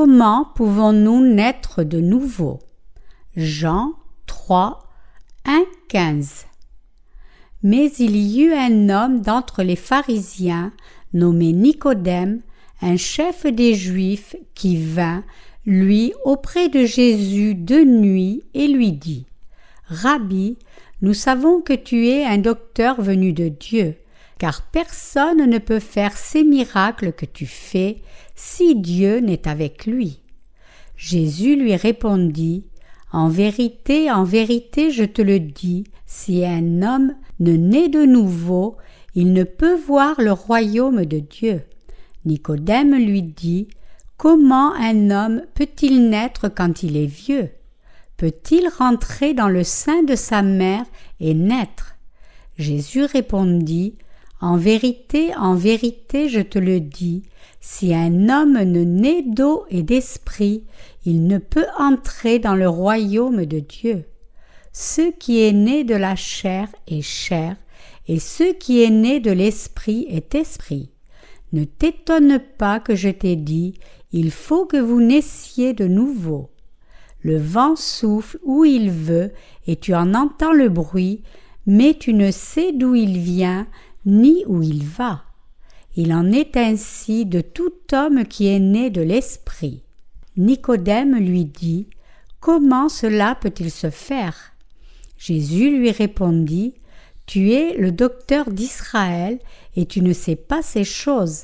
Comment pouvons-nous naître de nouveau? Jean 3, 1-15. Mais il y eut un homme d'entre les pharisiens, nommé Nicodème, un chef des Juifs, qui vint, lui, auprès de Jésus de nuit et lui dit: Rabbi, nous savons que tu es un docteur venu de Dieu, car personne ne peut faire ces miracles que tu fais si Dieu n'est avec lui. Jésus lui répondit: en vérité, je te le dis, si un homme ne naît de nouveau, il ne peut voir le royaume de Dieu. Nicodème lui dit: comment un homme peut-il naître quand il est vieux? Peut-il rentrer dans le sein de sa mère et naître? Jésus répondit: en vérité, je te le dis, si un homme ne naît d'eau et d'esprit, il ne peut entrer dans le royaume de Dieu. Ce qui est né de la chair est chair, et ce qui est né de l'esprit est esprit. Ne t'étonne pas que je t'ai dit, il faut que vous naissiez de nouveau. Le vent souffle où il veut, et tu en entends le bruit, mais tu ne sais d'où il vient, ni où il va. Il en est ainsi de tout homme qui est né de l'esprit. Nicodème lui dit: comment cela peut-il se faire? Jésus lui répondit: tu es le docteur d'Israël et tu ne sais pas ces choses.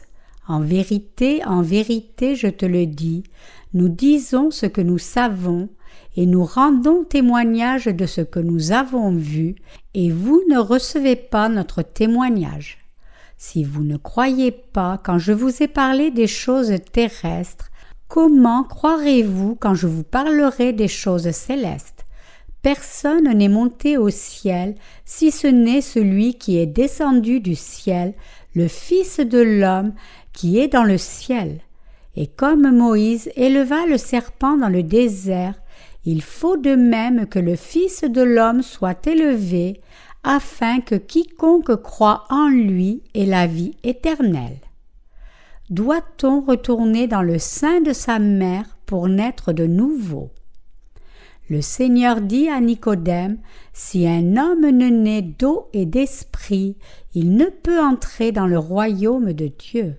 En vérité, je te le dis, nous disons ce que nous savons et nous rendons témoignage de ce que nous avons vu, et vous ne recevez pas notre témoignage. Si vous ne croyez pas quand je vous ai parlé des choses terrestres, comment croirez-vous quand je vous parlerai des choses célestes? Personne n'est monté au ciel, si ce n'est celui qui est descendu du ciel, le Fils de l'homme qui est dans le ciel. Et comme Moïse éleva le serpent dans le désert, il faut de même que le Fils de l'homme soit élevé, afin que quiconque croit en lui ait la vie éternelle. Doit-on retourner dans le sein de sa mère pour naître de nouveau? Le Seigneur dit à Nicodème: si un homme ne naît d'eau et d'esprit, il ne peut entrer dans le royaume de Dieu.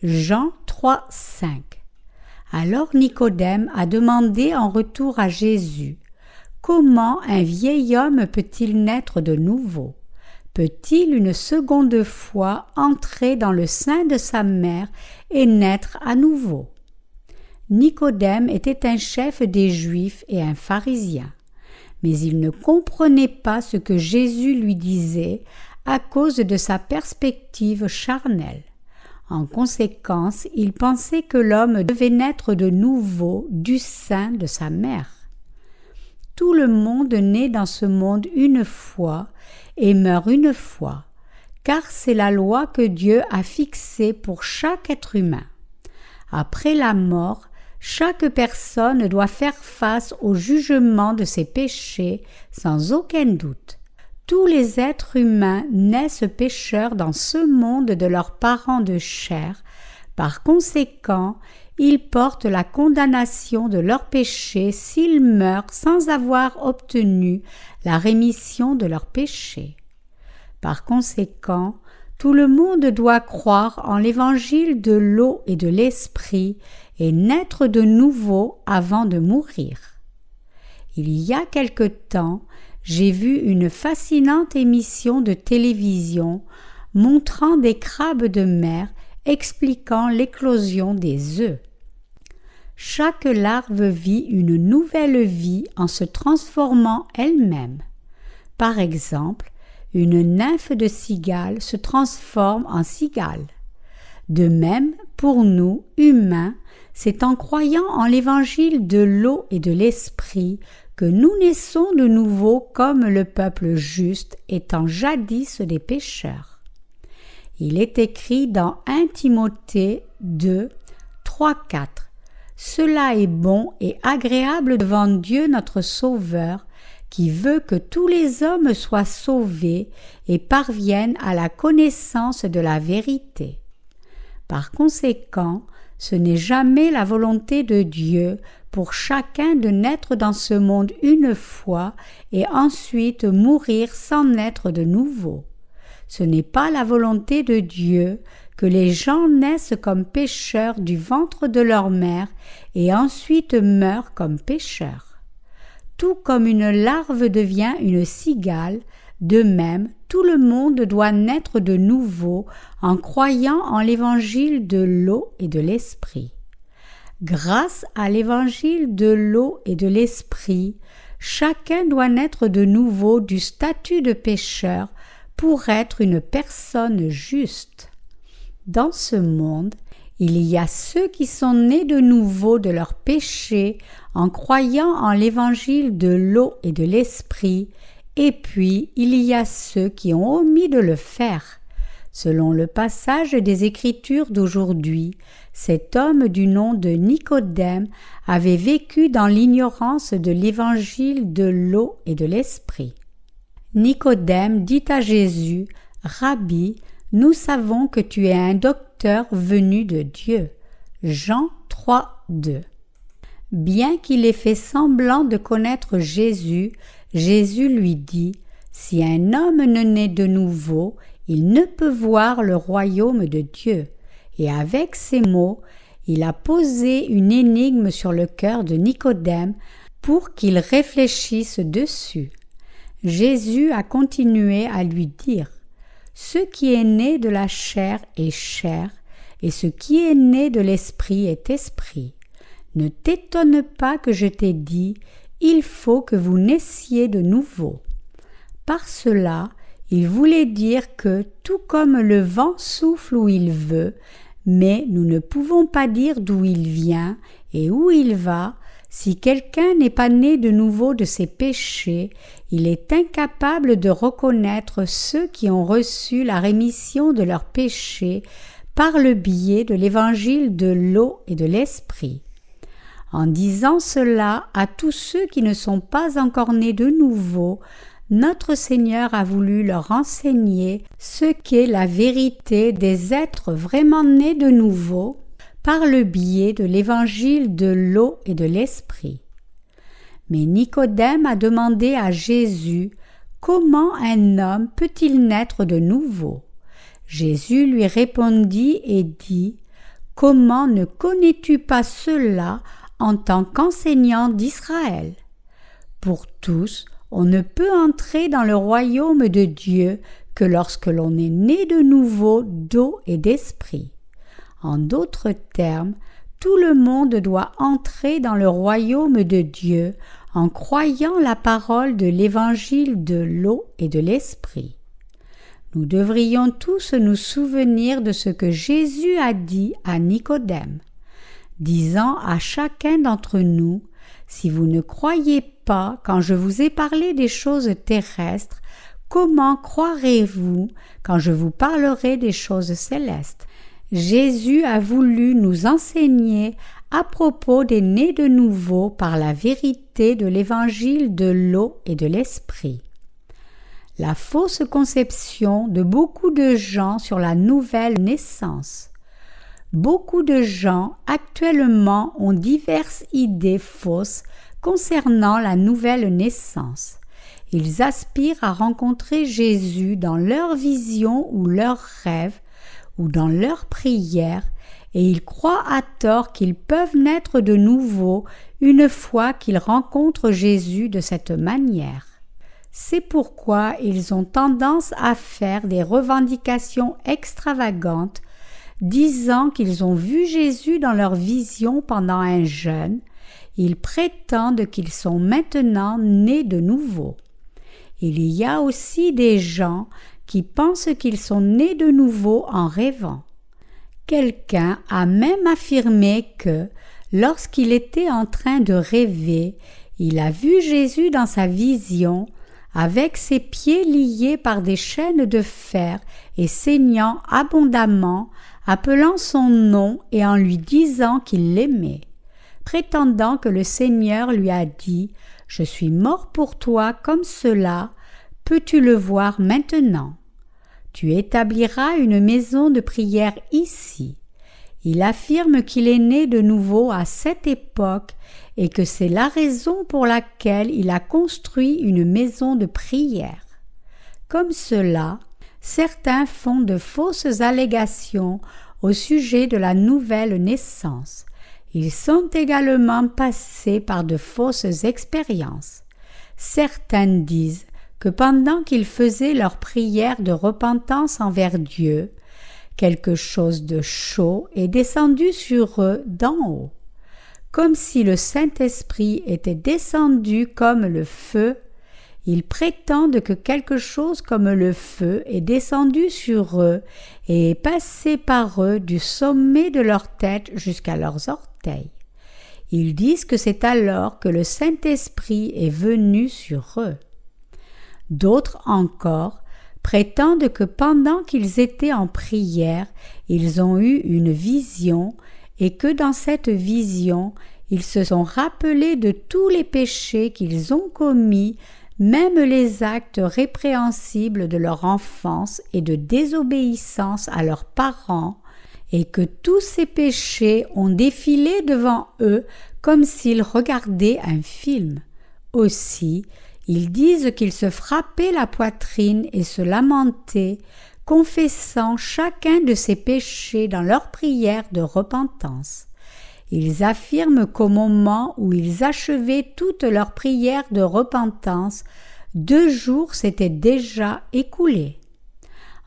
Jean 3, 5. Alors Nicodème a demandé en retour à Jésus: comment un vieil homme peut-il naître de nouveau? Peut-il une seconde fois entrer dans le sein de sa mère et naître à nouveau? Nicodème était un chef des Juifs et un pharisien, mais il ne comprenait pas ce que Jésus lui disait à cause de sa perspective charnelle. En conséquence, il pensait que l'homme devait naître de nouveau du sein de sa mère. Tout le monde naît dans ce monde une fois et meurt une fois, car c'est la loi que Dieu a fixée pour chaque être humain. Après la mort, chaque personne doit faire face au jugement de ses péchés sans aucun doute. Tous les êtres humains naissent pécheurs dans ce monde de leurs parents de chair. Par conséquent, ils portent la condamnation de leurs péchés s'ils meurent sans avoir obtenu la rémission de leurs péchés. Par conséquent, tout le monde doit croire en l'évangile de l'eau et de l'esprit et naître de nouveau avant de mourir. Il y a quelque temps, j'ai vu une fascinante émission de télévision montrant des crabes de mer expliquant l'éclosion des œufs. Chaque larve vit une nouvelle vie en se transformant elle-même. Par exemple, une nymphe de cigale se transforme en cigale. De même, pour nous, humains, c'est en croyant en l'évangile de l'eau et de l'esprit que nous naissons de nouveau comme le peuple juste étant jadis des pécheurs. Il est écrit dans 1 Timothée 2, 3, 4. Cela est bon et agréable devant Dieu notre Sauveur, qui veut que tous les hommes soient sauvés et parviennent à la connaissance de la vérité. Par conséquent, ce n'est jamais la volonté de Dieu pour chacun de naître dans ce monde une fois et ensuite mourir sans naître de nouveau. Ce n'est pas la volonté de Dieu que les gens naissent comme pécheurs du ventre de leur mère et ensuite meurent comme pécheurs. Tout comme une larve devient une cigale, de même, tout le monde doit naître de nouveau en croyant en l'évangile de l'eau et de l'esprit. Grâce à l'évangile de l'eau et de l'esprit, chacun doit naître de nouveau du statut de pécheur pour être une personne juste. Dans ce monde, il y a ceux qui sont nés de nouveau de leurs péchés en croyant en l'évangile de l'eau et de l'esprit, et puis il y a ceux qui ont omis de le faire. Selon le passage des Écritures d'aujourd'hui, cet homme du nom de Nicodème avait vécu dans l'ignorance de l'évangile de l'eau et de l'esprit. Nicodème dit à Jésus, « Rabbi, nous savons que tu es un docteur venu de Dieu. » Jean 3, 2. Bien qu'il ait fait semblant de connaître Jésus, Jésus lui dit, « Si un homme ne naît de nouveau, il ne peut voir le royaume de Dieu. » Et avec ces mots, il a posé une énigme sur le cœur de Nicodème pour qu'il réfléchisse dessus. Jésus a continué à lui dire, « Ce qui est né de la chair est chair, et ce qui est né de l'esprit est esprit. Ne t'étonne pas que je t'ai dit, il faut que vous naissiez de nouveau. » Par cela, il voulait dire que tout comme le vent souffle où il veut, mais nous ne pouvons pas dire d'où il vient et où il va, si quelqu'un n'est pas né de nouveau de ses péchés, il est incapable de reconnaître ceux qui ont reçu la rémission de leurs péchés par le biais de l'évangile de l'eau et de l'esprit. En disant cela à tous ceux qui ne sont pas encore nés de nouveau, notre Seigneur a voulu leur enseigner ce qu'est la vérité des êtres vraiment nés de nouveau par le biais de l'évangile de l'eau et de l'esprit. Mais Nicodème a demandé à Jésus « Comment un homme peut-il naître de nouveau ?» Jésus lui répondit et dit « Comment ne connais-tu pas cela en tant qu'enseignant d'Israël ? Pour tous, on ne peut entrer dans le royaume de Dieu que lorsque l'on est né de nouveau d'eau et d'esprit. En d'autres termes, tout le monde doit entrer dans le royaume de Dieu en croyant la parole de l'évangile de l'eau et de l'esprit. Nous devrions tous nous souvenir de ce que Jésus a dit à Nicodème, disant à chacun d'entre nous, « Si vous ne croyez pas quand je vous ai parlé des choses terrestres, comment croirez-vous quand je vous parlerai des choses célestes ?» Jésus a voulu nous enseigner à propos des nés de nouveau par la vérité de l'évangile de l'eau et de l'esprit. La fausse conception de beaucoup de gens sur la nouvelle naissance. Beaucoup de gens actuellement ont diverses idées fausses concernant la nouvelle naissance. Ils aspirent à rencontrer Jésus dans leur vision ou leurs rêves ou dans leurs prières, et ils croient à tort qu'ils peuvent naître de nouveau une fois qu'ils rencontrent Jésus de cette manière. C'est pourquoi ils ont tendance à faire des revendications extravagantes, disant qu'ils ont vu Jésus dans leur vision pendant un jeûne. Ils prétendent qu'ils sont maintenant nés de nouveau. Il y a aussi des gens qui pensent qu'ils sont nés de nouveau en rêvant. Quelqu'un a même affirmé que, lorsqu'il était en train de rêver, il a vu Jésus dans sa vision, avec ses pieds liés par des chaînes de fer et saignant abondamment, appelant son nom et en lui disant qu'il l'aimait, prétendant que le Seigneur lui a dit « Je suis mort pour toi comme cela, peux-tu le voir maintenant ? Tu établiras une maison de prière ici. » Il affirme qu'il est né de nouveau à cette époque et que c'est la raison pour laquelle il a construit une maison de prière. Comme cela, certains font de fausses allégations au sujet de la nouvelle naissance. Ils sont également passés par de fausses expériences. Certains disent que pendant qu'ils faisaient leur prière de repentance envers Dieu, quelque chose de chaud est descendu sur eux d'en haut. Comme si le Saint-Esprit était descendu comme le feu, ils prétendent que quelque chose comme le feu est descendu sur eux et est passé par eux du sommet de leur tête jusqu'à leurs orteils. Ils disent que c'est alors que le Saint-Esprit est venu sur eux. D'autres encore prétendent que pendant qu'ils étaient en prière, ils ont eu une vision et que dans cette vision, ils se sont rappelés de tous les péchés qu'ils ont commis, même les actes répréhensibles de leur enfance et de désobéissance à leurs parents, et que tous ces péchés ont défilé devant eux comme s'ils regardaient un film. Aussi, ils disent qu'ils se frappaient la poitrine et se lamentaient, confessant chacun de ces péchés dans leur prière de repentance. Ils affirment qu'au moment où ils achevaient toute leur prière de repentance, 2 jours s'étaient déjà écoulés.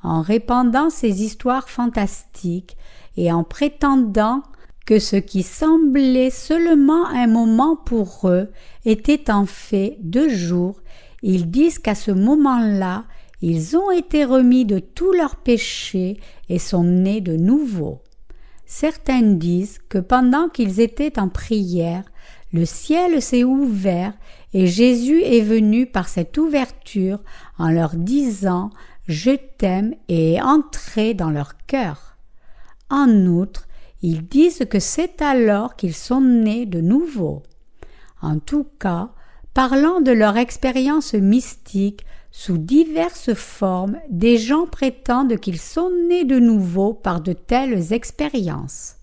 En répandant ces histoires fantastiques et en prétendant que ce qui semblait seulement un moment pour eux était en fait 2 jours, ils disent qu'à ce moment-là, ils ont été remis de tous leurs péchés et sont nés de nouveau. Certains disent que pendant qu'ils étaient en prière, le ciel s'est ouvert et Jésus est venu par cette ouverture en leur disant « Je t'aime » et est entré dans leur cœur. En outre, ils disent que c'est alors qu'ils sont nés de nouveau. En tout cas, parlant de leur expérience mystique, sous diverses formes, des gens prétendent qu'ils sont nés de nouveau par de telles expériences.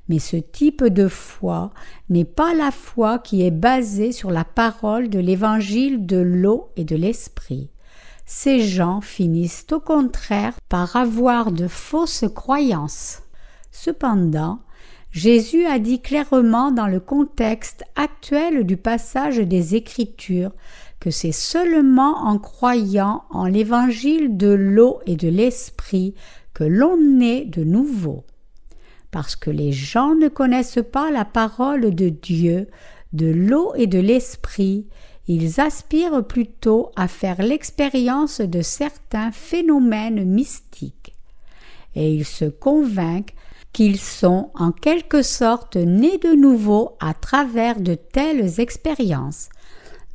Mais ce type de foi n'est pas la foi qui est basée sur la parole de l'évangile de l'eau et de l'esprit. Ces gens finissent au contraire par avoir de fausses croyances. Cependant, Jésus a dit clairement dans le contexte actuel du passage des Écritures que c'est seulement en croyant en l'évangile de l'eau et de l'esprit que l'on naît de nouveau. Parce que les gens ne connaissent pas la parole de Dieu, de l'eau et de l'esprit, ils aspirent plutôt à faire l'expérience de certains phénomènes mystiques. Et ils se convainquent qu'ils sont en quelque sorte nés de nouveau à travers de telles expériences.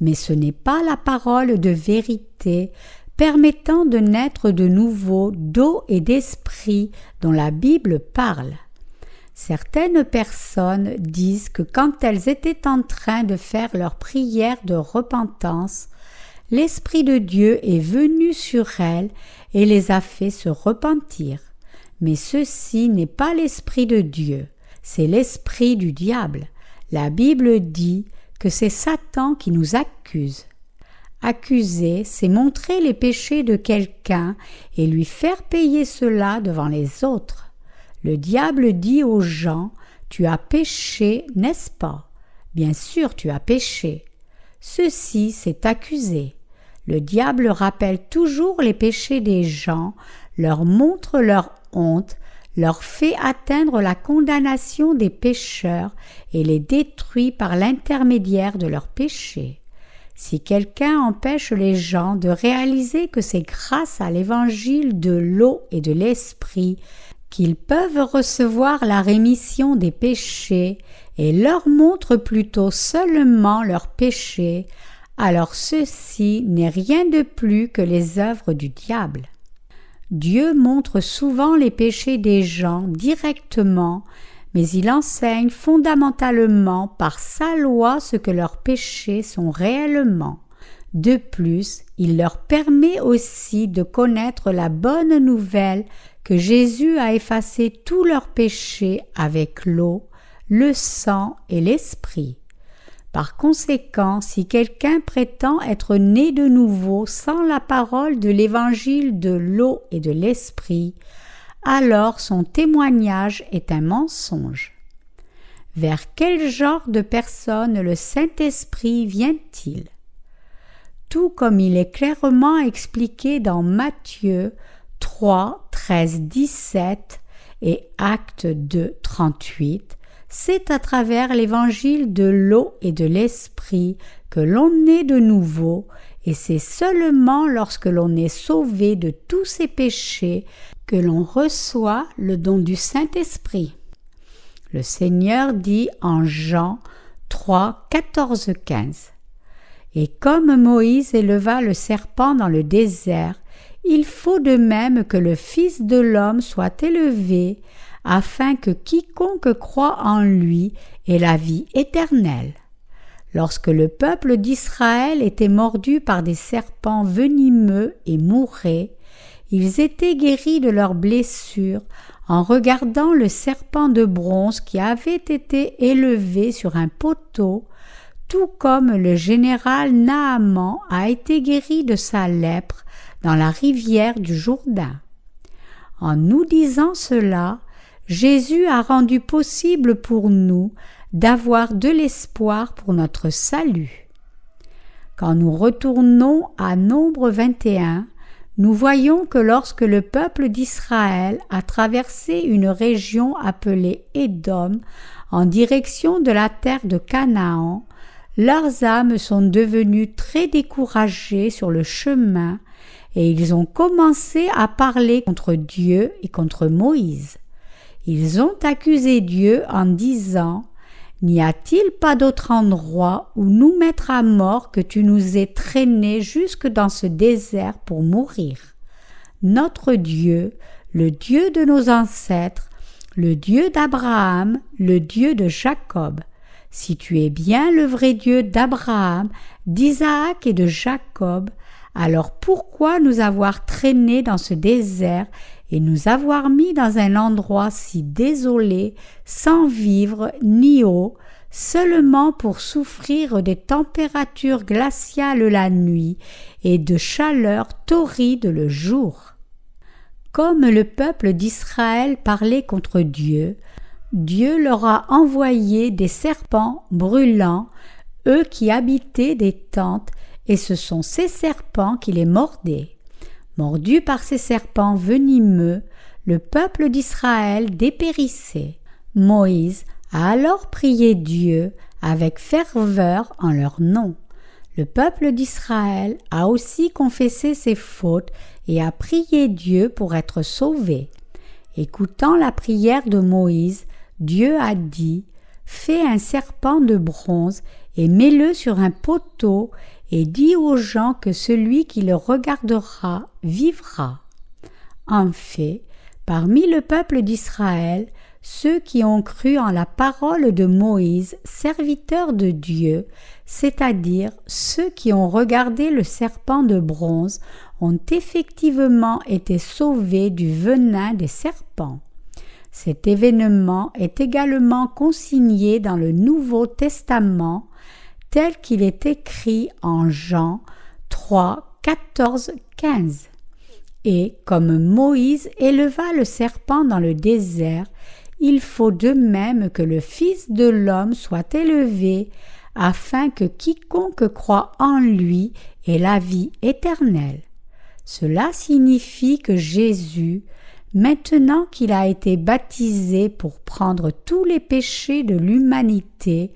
Mais ce n'est pas la parole de vérité permettant de naître de nouveau d'eau et d'esprit dont la Bible parle. Certaines personnes disent que quand elles étaient en train de faire leur prière de repentance, l'Esprit de Dieu est venu sur elles et les a fait se repentir. Mais ceci n'est pas l'Esprit de Dieu, c'est l'esprit du diable. La Bible dit que c'est Satan qui nous accuse. Accuser, c'est montrer les péchés de quelqu'un et lui faire payer cela devant les autres. Le diable dit aux gens « Tu as péché, n'est-ce pas ? Bien sûr, tu as péché. » Ceci, c'est accuser. Le diable rappelle toujours les péchés des gens, leur montre leur honte, leur fait atteindre la condamnation des pécheurs et les détruit par l'intermédiaire de leurs péchés. Si quelqu'un empêche les gens de réaliser que c'est grâce à l'évangile de l'eau et de l'esprit qu'ils peuvent recevoir la rémission des péchés et leur montre plutôt seulement leurs péchés, alors ceci n'est rien de plus que les œuvres du diable. Dieu montre souvent les péchés des gens directement, mais il enseigne fondamentalement par sa loi ce que leurs péchés sont réellement. De plus, il leur permet aussi de connaître la bonne nouvelle que Jésus a effacé tous leurs péchés avec l'eau, le sang et l'esprit. Par conséquent, si quelqu'un prétend être né de nouveau sans la parole de l'évangile de l'eau et de l'esprit, alors son témoignage est un mensonge. Vers quel genre de personne le Saint-Esprit vient-il? Tout comme il est clairement expliqué dans Matthieu 3, 13, 17 et Actes 2, 38, c'est à travers l'évangile de l'eau et de l'esprit que l'on est de nouveau, et c'est seulement lorsque l'on est sauvé de tous ses péchés que l'on reçoit le don du Saint-Esprit. Le Seigneur dit en Jean 3, 14, 15 « Et comme Moïse éleva le serpent dans le désert, il faut de même que le Fils de l'homme soit élevé, afin que quiconque croit en lui ait la vie éternelle. » Lorsque le peuple d'Israël était mordu par des serpents venimeux et mourait, ils étaient guéris de leurs blessures en regardant le serpent de bronze qui avait été élevé sur un poteau, tout comme le général Naaman a été guéri de sa lèpre dans la rivière du Jourdain. En nous disant cela, Jésus a rendu possible pour nous d'avoir de l'espoir pour notre salut. Quand nous retournons à Nombre 21, nous voyons que lorsque le peuple d'Israël a traversé une région appelée Édom en direction de la terre de Canaan, leurs âmes sont devenues très découragées sur le chemin et ils ont commencé à parler contre Dieu et contre Moïse. Ils ont accusé Dieu en disant « N'y a-t-il pas d'autre endroit où nous mettre à mort que tu nous aies traînés jusque dans ce désert pour mourir? Notre Dieu, le Dieu de nos ancêtres, le Dieu d'Abraham, le Dieu de Jacob, si tu es bien le vrai Dieu d'Abraham, d'Isaac et de Jacob, alors pourquoi nous avoir traînés dans ce désert et nous avoir mis dans un endroit si désolé, sans vivre ni eau, seulement pour souffrir des températures glaciales la nuit et de chaleur torride le jour? Comme le peuple d'Israël parlait contre Dieu, Dieu leur a envoyé des serpents brûlants, eux qui habitaient des tentes, et ce sont ces serpents qui les mordaient. Mordu par ces serpents venimeux, le peuple d'Israël dépérissait. Moïse a alors prié Dieu avec ferveur en leur nom. Le peuple d'Israël a aussi confessé ses fautes et a prié Dieu pour être sauvé. Écoutant la prière de Moïse, Dieu a dit « Fais un serpent de bronze et mets-le sur un poteau et dis aux gens que celui qui le regardera vivra. » En fait, parmi le peuple d'Israël, ceux qui ont cru en la parole de Moïse, serviteur de Dieu, c'est-à-dire ceux qui ont regardé le serpent de bronze, ont effectivement été sauvés du venin des serpents. Cet événement est également consigné dans le Nouveau Testament, tel qu'il est écrit en Jean 3, 14, 15. Et comme Moïse éleva le serpent dans le désert, il faut de même que le Fils de l'homme soit élevé, afin que quiconque croit en lui ait la vie éternelle. Cela signifie que Jésus, maintenant qu'il a été baptisé pour prendre tous les péchés de l'humanité,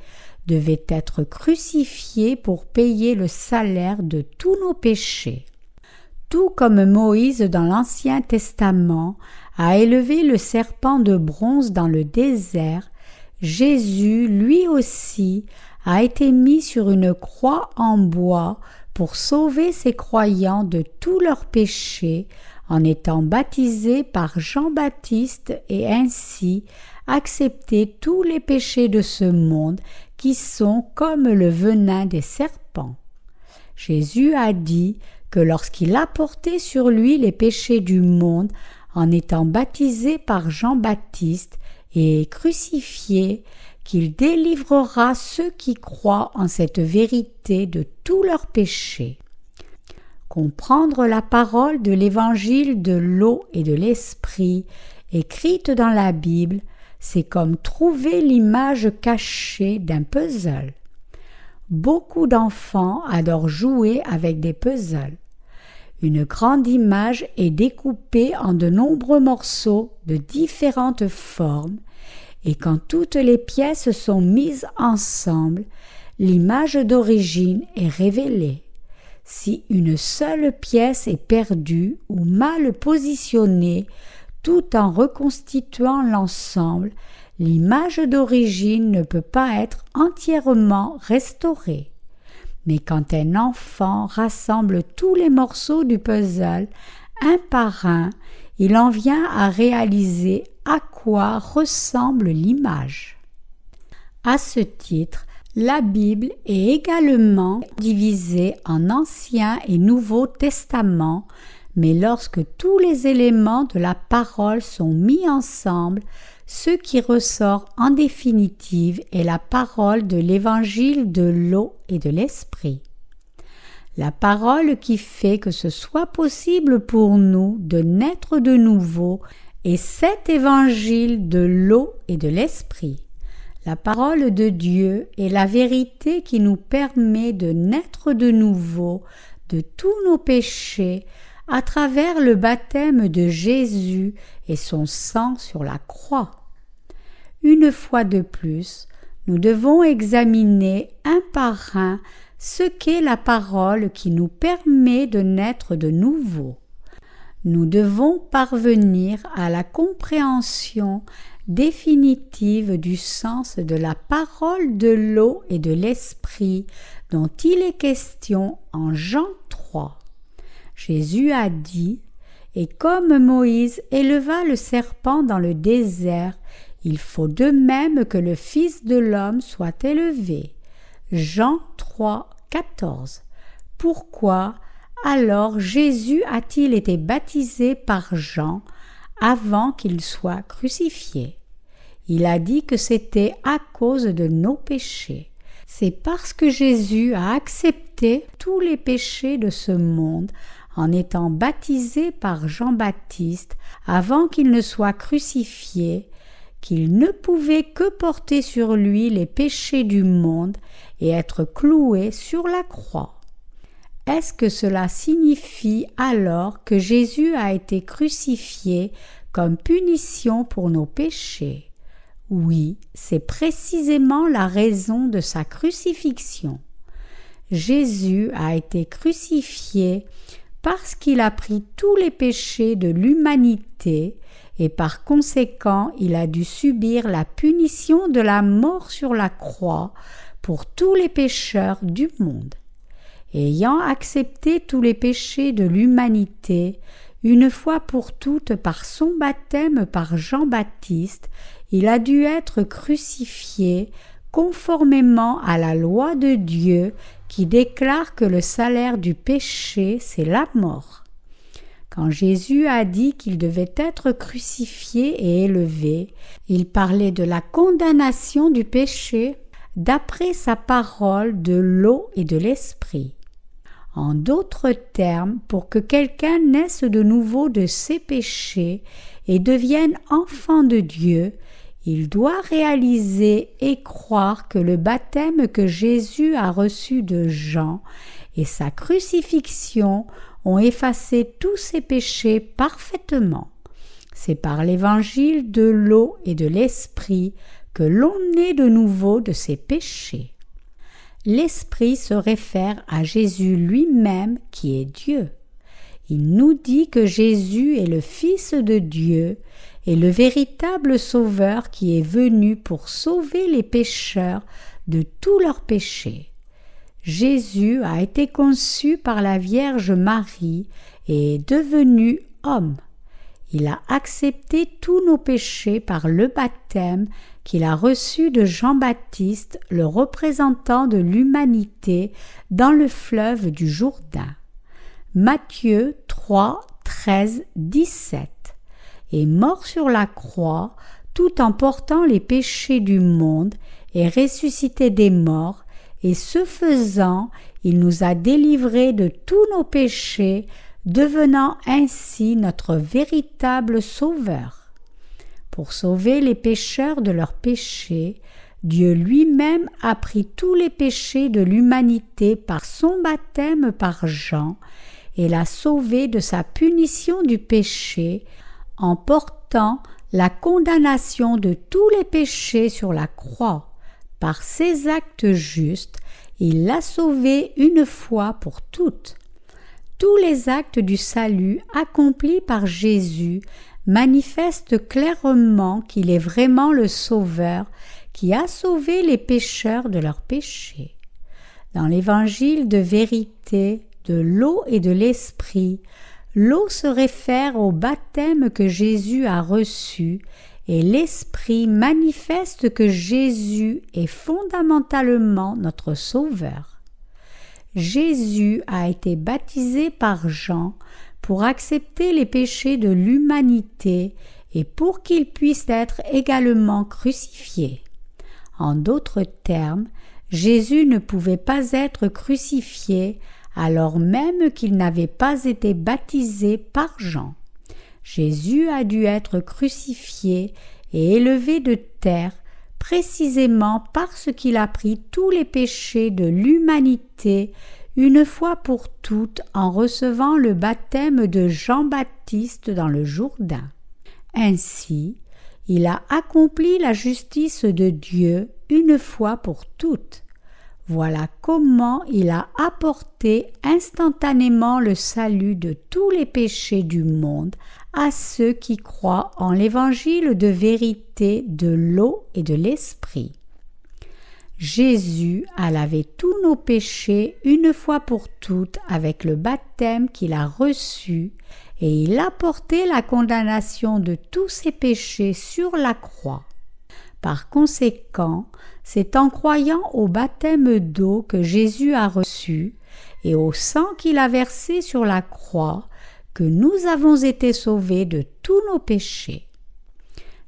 devait être crucifié pour payer le salaire de tous nos péchés. Tout comme Moïse dans l'Ancien Testament a élevé le serpent de bronze dans le désert, Jésus, lui aussi, a été mis sur une croix en bois pour sauver ses croyants de tous leurs péchés en étant baptisé par Jean-Baptiste et ainsi accepter tous les péchés de ce monde qui sont comme le venin des serpents. Jésus a dit que lorsqu'il a porté sur lui les péchés du monde en étant baptisé par Jean-Baptiste et crucifié, qu'il délivrera ceux qui croient en cette vérité de tous leurs péchés. Comprendre la parole de l'évangile de l'eau et de l'esprit, écrite dans la Bible, c'est comme trouver l'image cachée d'un puzzle. Beaucoup d'enfants adorent jouer avec des puzzles. Une grande image est découpée en de nombreux morceaux de différentes formes, et quand toutes les pièces sont mises ensemble, l'image d'origine est révélée. Si une seule pièce est perdue ou mal positionnée, tout en reconstituant l'ensemble, l'image d'origine ne peut pas être entièrement restaurée. Mais quand un enfant rassemble tous les morceaux du puzzle, un par un, il en vient à réaliser à quoi ressemble l'image. À ce titre, la Bible est également divisée en Ancien et Nouveau Testament, mais lorsque tous les éléments de la parole sont mis ensemble, ce qui ressort en définitive est la parole de l'évangile de l'eau et de l'esprit. La parole qui fait que ce soit possible pour nous de naître de nouveau est cet évangile de l'eau et de l'esprit. La parole de Dieu est la vérité qui nous permet de naître de nouveau de tous nos péchés à travers le baptême de Jésus et son sang sur la croix. Une fois de plus, nous devons examiner un par un ce qu'est la parole qui nous permet de naître de nouveau. Nous devons parvenir à la compréhension définitive du sens de la parole de l'eau et de l'esprit dont il est question en Jean 3. Jésus a dit « Et comme Moïse éleva le serpent dans le désert, il faut de même que le Fils de l'homme soit élevé. » Jean 3, 14. Pourquoi alors Jésus a-t-il été baptisé par Jean avant qu'il soit crucifié? Il a dit que c'était à cause de nos péchés. C'est parce que Jésus a accepté tous les péchés de ce monde en étant baptisé par Jean-Baptiste avant qu'il ne soit crucifié, qu'il ne pouvait que porter sur lui les péchés du monde et être cloué sur la croix. Est-ce que cela signifie alors que Jésus a été crucifié comme punition pour nos péchés? Oui, c'est précisément la raison de sa crucifixion. Jésus a été crucifié parce qu'il a pris tous les péchés de l'humanité et par conséquent il a dû subir la punition de la mort sur la croix pour tous les pécheurs du monde. Ayant accepté tous les péchés de l'humanité, une fois pour toutes par son baptême par Jean-Baptiste, il a dû être crucifié conformément à la loi de Dieu qui déclare que le salaire du péché, c'est la mort. Quand Jésus a dit qu'il devait être crucifié et élevé, il parlait de la condamnation du péché d'après sa parole de l'eau et de l'esprit. En d'autres termes, pour que quelqu'un naisse de nouveau de ses péchés et devienne enfant de Dieu, il doit réaliser et croire que le baptême que Jésus a reçu de Jean et sa crucifixion ont effacé tous ses péchés parfaitement. C'est par l'évangile de l'eau et de l'esprit que l'on naît de nouveau de ses péchés. L'Esprit se réfère à Jésus lui-même qui est Dieu. Il nous dit que Jésus est le Fils de Dieu et le véritable Sauveur qui est venu pour sauver les pécheurs de tous leurs péchés. Jésus a été conçu par la Vierge Marie et est devenu homme. Il a accepté tous nos péchés par le baptême qu'il a reçu de Jean-Baptiste, le représentant de l'humanité, dans le fleuve du Jourdain. Matthieu 3, 13, 17. est mort sur la croix tout en portant les péchés du monde, est ressuscité des morts, et ce faisant, il nous a délivrés de tous nos péchés, devenant ainsi notre véritable Sauveur. Pour sauver les pécheurs de leurs péchés, Dieu lui-même a pris tous les péchés de l'humanité par son baptême par Jean et l'a sauvé de sa punition du péché en portant la condamnation de tous les péchés sur la croix. Par ses actes justes, il l'a sauvé une fois pour toutes. Tous les actes du salut accomplis par Jésus manifestent clairement qu'il est vraiment le Sauveur qui a sauvé les pécheurs de leurs péchés. Dans l'évangile de vérité, de l'eau et de l'esprit, l'eau se réfère au baptême que Jésus a reçu et l'esprit manifeste que Jésus est fondamentalement notre Sauveur. Jésus a été baptisé par Jean pour accepter les péchés de l'humanité et pour qu'il puisse être également crucifié. En d'autres termes, Jésus ne pouvait pas être crucifié alors même qu'il n'avait pas été baptisé par Jean. Jésus a dû être crucifié et élevé de terre précisément parce qu'il a pris tous les péchés de l'humanité une fois pour toutes en recevant le baptême de Jean-Baptiste dans le Jourdain. Ainsi, il a accompli la justice de Dieu une fois pour toutes. Voilà comment il a apporté instantanément le salut de tous les péchés du monde à ceux qui croient en l'évangile de vérité de l'eau et de l'esprit. Jésus a lavé tous nos péchés une fois pour toutes avec le baptême qu'il a reçu et il a porté la condamnation de tous ses péchés sur la croix. Par conséquent, c'est en croyant au baptême d'eau que Jésus a reçu et au sang qu'il a versé sur la croix que nous avons été sauvés de tous nos péchés.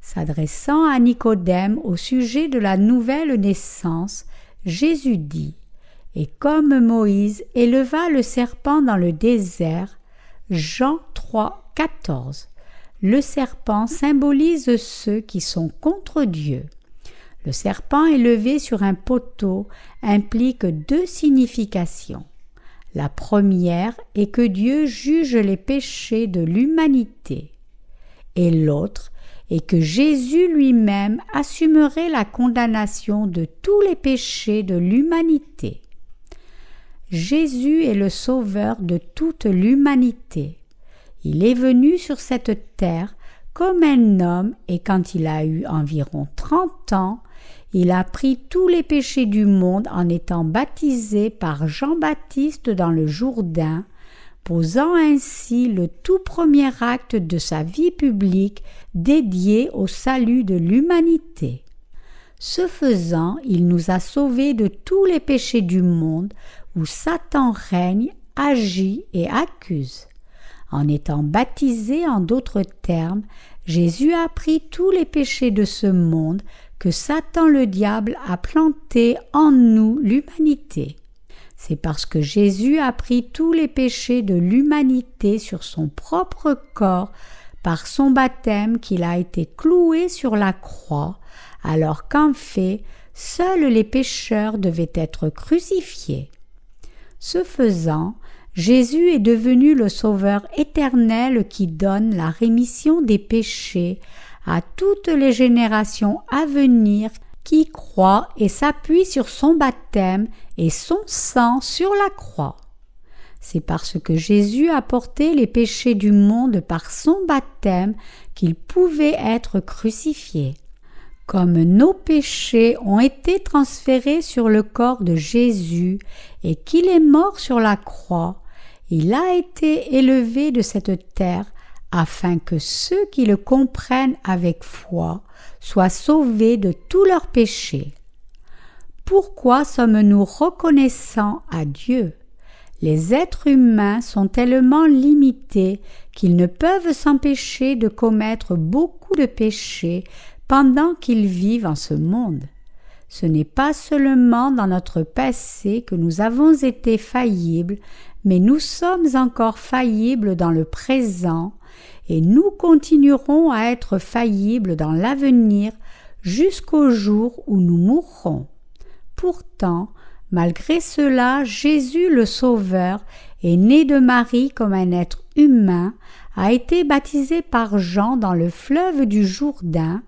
S'adressant à Nicodème au sujet de la nouvelle naissance, Jésus dit « Et comme Moïse éleva le serpent dans le désert » Jean 3, 14. Le serpent symbolise ceux qui sont contre Dieu. Le serpent élevé sur un poteau implique deux significations. La première est que Dieu juge les péchés de l'humanité, et l'autre est que Jésus lui-même assumerait la condamnation de tous les péchés de l'humanité. Jésus est le Sauveur de toute l'humanité. Il est venu sur cette terre comme un homme et quand il a eu environ 30 ans, il a pris tous les péchés du monde en étant baptisé par Jean-Baptiste dans le Jourdain, posant ainsi le tout premier acte de sa vie publique dédié au salut de l'humanité. Ce faisant, il nous a sauvés de tous les péchés du monde où Satan règne, agit et accuse. En étant baptisé en d'autres termes, Jésus a pris tous les péchés de ce monde que Satan le diable a plantés en nous, l'humanité. C'est parce que Jésus a pris tous les péchés de l'humanité sur son propre corps par son baptême qu'il a été cloué sur la croix, alors qu'en fait, seuls les pécheurs devaient être crucifiés. Ce faisant, Jésus est devenu le Sauveur éternel qui donne la rémission des péchés à toutes les générations à venir qui croient et s'appuient sur son baptême et son sang sur la croix. C'est parce que Jésus a porté les péchés du monde par son baptême qu'il pouvait être crucifié. Comme nos péchés ont été transférés sur le corps de Jésus et qu'il est mort sur la croix, il a été élevé de cette terre afin que ceux qui le comprennent avec foi soient sauvés de tous leurs péchés. Pourquoi sommes-nous reconnaissants à Dieu? Les êtres humains sont tellement limités qu'ils ne peuvent s'empêcher de commettre beaucoup de péchés pendant qu'ils vivent en ce monde. Ce n'est pas seulement dans notre passé que nous avons été faillibles, mais nous sommes encore faillibles dans le présent et nous continuerons à être faillibles dans l'avenir jusqu'au jour où nous mourrons. Pourtant, malgré cela, Jésus le Sauveur est né de Marie comme un être humain, a été baptisé par Jean dans le fleuve du Jourdain.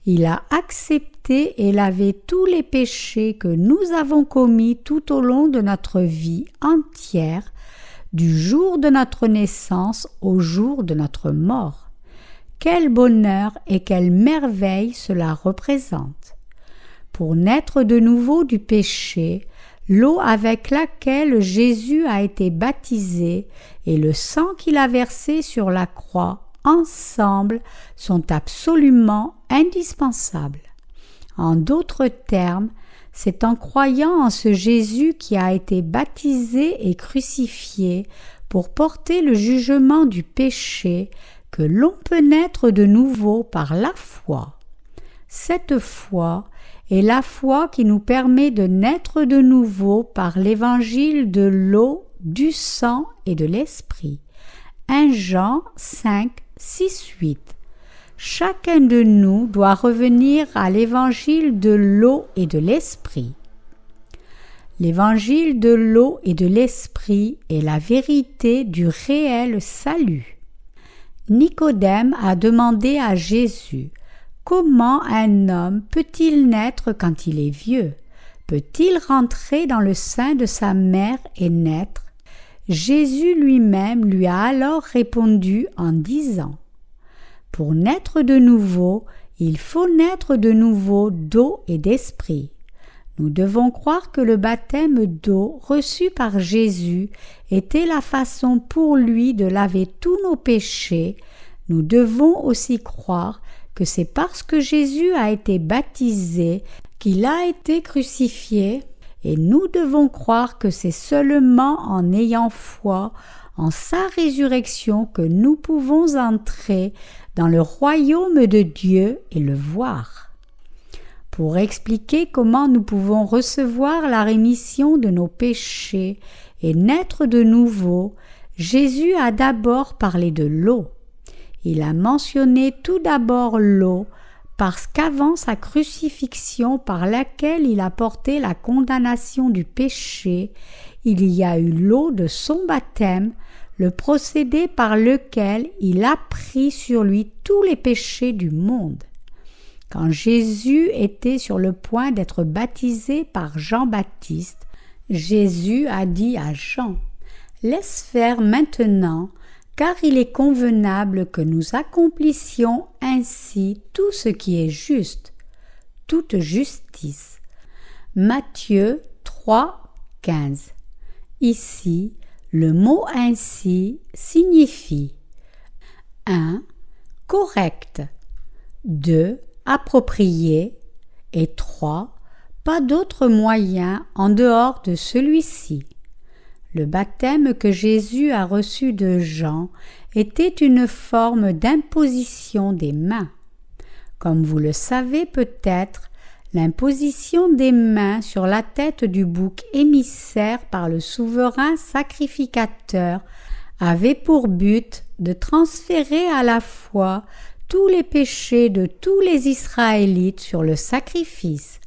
Il a accepté et lavé tous les péchés que nous avons commis tout au long de notre vie entière, du jour de notre naissance au jour de notre mort. Quel bonheur et quelle merveille cela représente! Pour naître de nouveau du péché, l'eau avec laquelle Jésus a été baptisé et le sang qu'il a versé sur la croix ensemble sont absolument indispensables. En d'autres termes, c'est en croyant en ce Jésus qui a été baptisé et crucifié pour porter le jugement du péché que l'on peut naître de nouveau par la foi. Cette foi est la foi qui nous permet de naître de nouveau par l'évangile de l'eau, du sang et de l'esprit. 1 Jean 5, 6, 8. Chacun de nous doit revenir à l'évangile de l'eau et de l'esprit. L'évangile de l'eau et de l'esprit est la vérité du réel salut. Nicodème a demandé à Jésus: comment un homme peut-il naître quand il est vieux? Peut-il rentrer dans le sein de sa mère et naître? Jésus lui-même lui a alors répondu en disant: pour naître de nouveau, il faut naître de nouveau d'eau et d'esprit. Nous devons croire que le baptême d'eau reçu par Jésus était la façon pour lui de laver tous nos péchés. Nous devons aussi croire que c'est parce que Jésus a été baptisé qu'il a été crucifié, et nous devons croire que c'est seulement en ayant foi en sa résurrection que nous pouvons entrer dans le royaume de Dieu et le voir. Pour expliquer comment nous pouvons recevoir la rémission de nos péchés et naître de nouveau, Jésus a d'abord parlé de l'eau. Il a mentionné tout d'abord l'eau parce qu'avant sa crucifixion par laquelle il a porté la condamnation du péché, il y a eu l'eau de son baptême, le procédé par lequel il a pris sur lui tous les péchés du monde. Quand Jésus était sur le point d'être baptisé par Jean-Baptiste, Jésus a dit à Jean: « Laisse faire maintenant, car il est convenable que nous accomplissions ainsi tout ce qui est juste, toute justice. » Matthieu 3, 15. Ici, le mot « ainsi » signifie 1. Correct, 2. Approprié et 3. Pas d'autre moyen en dehors de celui-ci. Le baptême que Jésus a reçu de Jean était une forme d'imposition des mains. Comme vous le savez peut-être, l'imposition des mains sur la tête du bouc émissaire par le souverain sacrificateur avait pour but de transférer à la fois tous les péchés de tous les Israélites sur le sacrifice.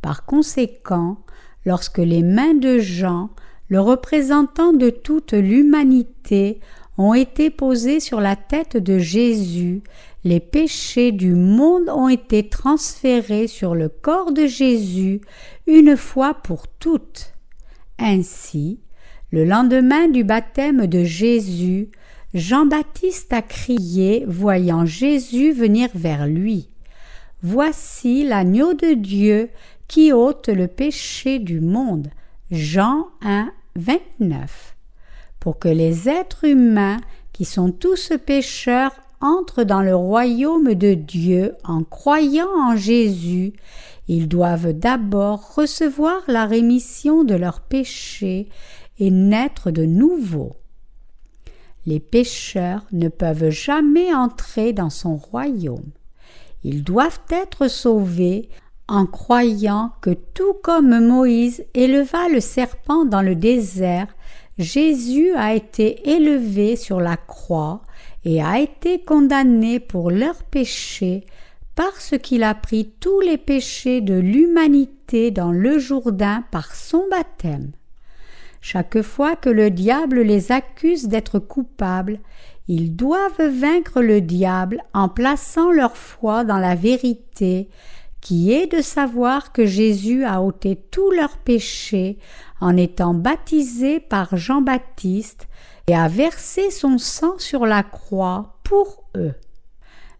Par conséquent, lorsque les mains de Jean, le représentant de toute l'humanité, ont été posées sur la tête de Jésus, les péchés du monde ont été transférés sur le corps de Jésus une fois pour toutes. Ainsi, le lendemain du baptême de Jésus, Jean-Baptiste a crié, voyant Jésus venir vers lui: « Voici l'agneau de Dieu qui ôte le péché du monde. » Jean 1, 29. Pour que les êtres humains, qui sont tous pécheurs, entrent dans le royaume de Dieu en croyant en Jésus, ils doivent d'abord recevoir la rémission de leurs péchés et naître de nouveau. Les pécheurs ne peuvent jamais entrer dans son royaume. Ils doivent être sauvés en croyant que tout comme Moïse éleva le serpent dans le désert, Jésus a été élevé sur la croix et a été condamné pour leurs péchés parce qu'il a pris tous les péchés de l'humanité dans le Jourdain par son baptême. Chaque fois que le diable les accuse d'être coupables, ils doivent vaincre le diable en plaçant leur foi dans la vérité, qui est de savoir que Jésus a ôté tous leurs péchés en étant baptisé par Jean-Baptiste et a versé son sang sur la croix pour eux.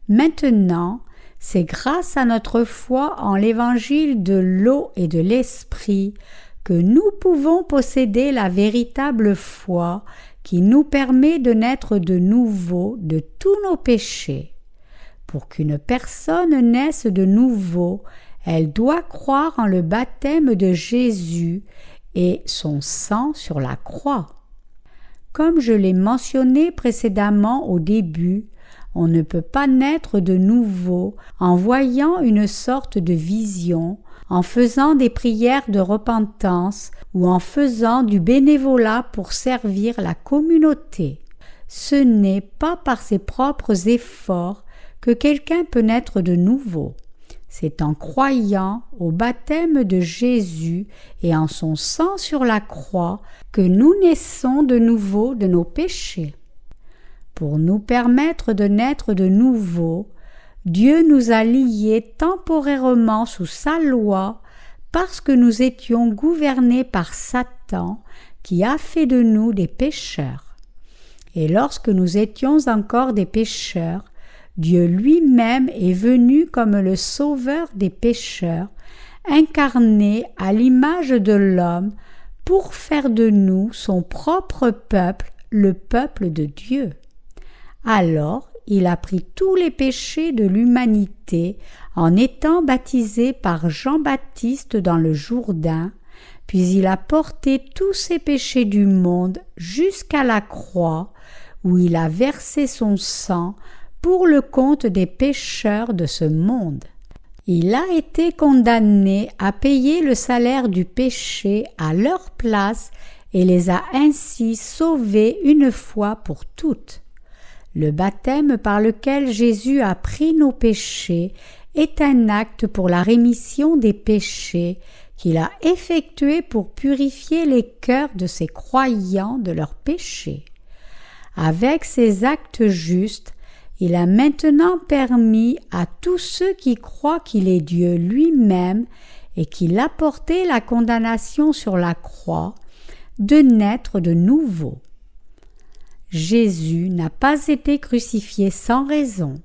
Maintenant, c'est grâce à notre foi en l'évangile de l'eau et de l'esprit que nous pouvons posséder la véritable foi qui nous permet de naître de nouveau de tous nos péchés. Pour qu'une personne naisse de nouveau, elle doit croire en le baptême de Jésus et son sang sur la croix. Comme je l'ai mentionné précédemment au début, on ne peut pas naître de nouveau en voyant une sorte de vision, en faisant des prières de repentance ou en faisant du bénévolat pour servir la communauté. Ce n'est pas par ses propres efforts que quelqu'un peut naître de nouveau. C'est en croyant au baptême de Jésus et en son sang sur la croix que nous naissons de nouveau de nos péchés. Pour nous permettre de naître de nouveau, Dieu nous a liés temporairement sous sa loi parce que nous étions gouvernés par Satan qui a fait de nous des pécheurs. Et lorsque nous étions encore des pécheurs, Dieu lui-même est venu comme le sauveur des pécheurs, incarné à l'image de l'homme pour faire de nous son propre peuple, le peuple de Dieu. Alors, il a pris tous les péchés de l'humanité en étant baptisé par Jean-Baptiste dans le Jourdain, puis il a porté tous ces péchés du monde jusqu'à la croix, où il a versé son sang pour le compte des pécheurs de ce monde. Il a été condamné à payer le salaire du péché à leur place et les a ainsi sauvés une fois pour toutes. Le baptême par lequel Jésus a pris nos péchés est un acte pour la rémission des péchés qu'il a effectué pour purifier les cœurs de ses croyants de leurs péchés. Avec ces actes justes, il a maintenant permis à tous ceux qui croient qu'il est Dieu lui-même et qu'il a porté la condamnation sur la croix, de naître de nouveau. Jésus n'a pas été crucifié sans raison.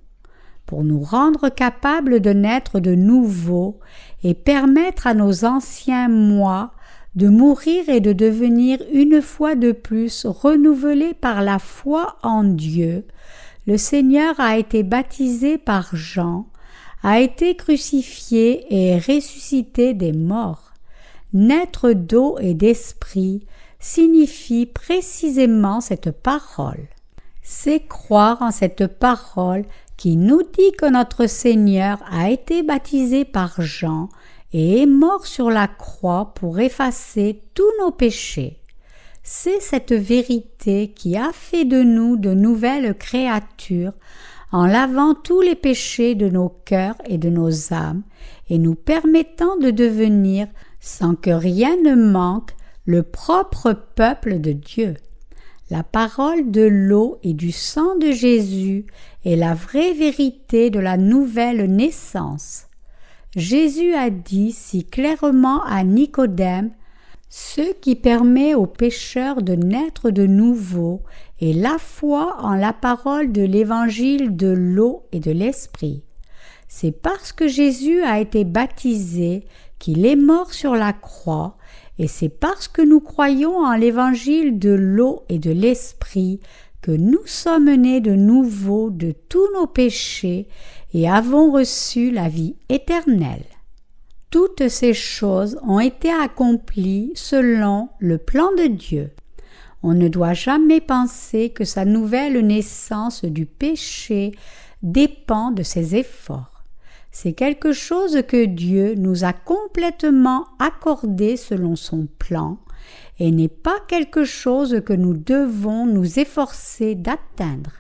Pour nous rendre capables de naître de nouveau et permettre à nos anciens moi de mourir et de devenir une fois de plus renouvelés par la foi en Dieu, le Seigneur a été baptisé par Jean, a été crucifié et ressuscité des morts. Naître d'eau et d'esprit signifie précisément cette parole. C'est croire en cette parole qui nous dit que notre Seigneur a été baptisé par Jean et est mort sur la croix pour effacer tous nos péchés. C'est cette vérité qui a fait de nous de nouvelles créatures en lavant tous les péchés de nos cœurs et de nos âmes et nous permettant de devenir, sans que rien ne manque, le propre peuple de Dieu. La parole de l'eau et du sang de Jésus est la vraie vérité de la nouvelle naissance. Jésus a dit si clairement à Nicodème: ce qui permet aux pécheurs de naître de nouveau est la foi en la parole de l'évangile de l'eau et de l'esprit. C'est parce que Jésus a été baptisé qu'il est mort sur la croix, et c'est parce que nous croyons en l'évangile de l'eau et de l'esprit que nous sommes nés de nouveau de tous nos péchés et avons reçu la vie éternelle. Toutes ces choses ont été accomplies selon le plan de Dieu. On ne doit jamais penser que sa nouvelle naissance du péché dépend de ses efforts. C'est quelque chose que Dieu nous a complètement accordé selon son plan et n'est pas quelque chose que nous devons nous efforcer d'atteindre.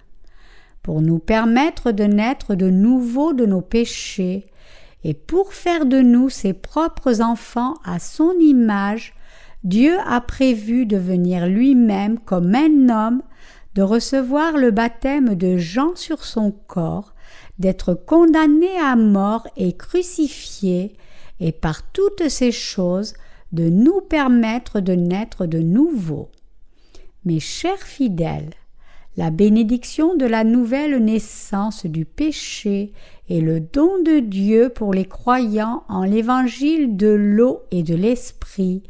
Pour nous permettre de naître de nouveau de nos péchés et pour faire de nous ses propres enfants à son image, Dieu a prévu de venir lui-même comme un homme, de recevoir le baptême de Jean sur son corps, d'être condamné à mort et crucifié, et par toutes ces choses, de nous permettre de naître de nouveau. Mes chers fidèles, la bénédiction de la nouvelle naissance du péché est le don de Dieu pour les croyants en l'évangile de l'eau et de l'esprit,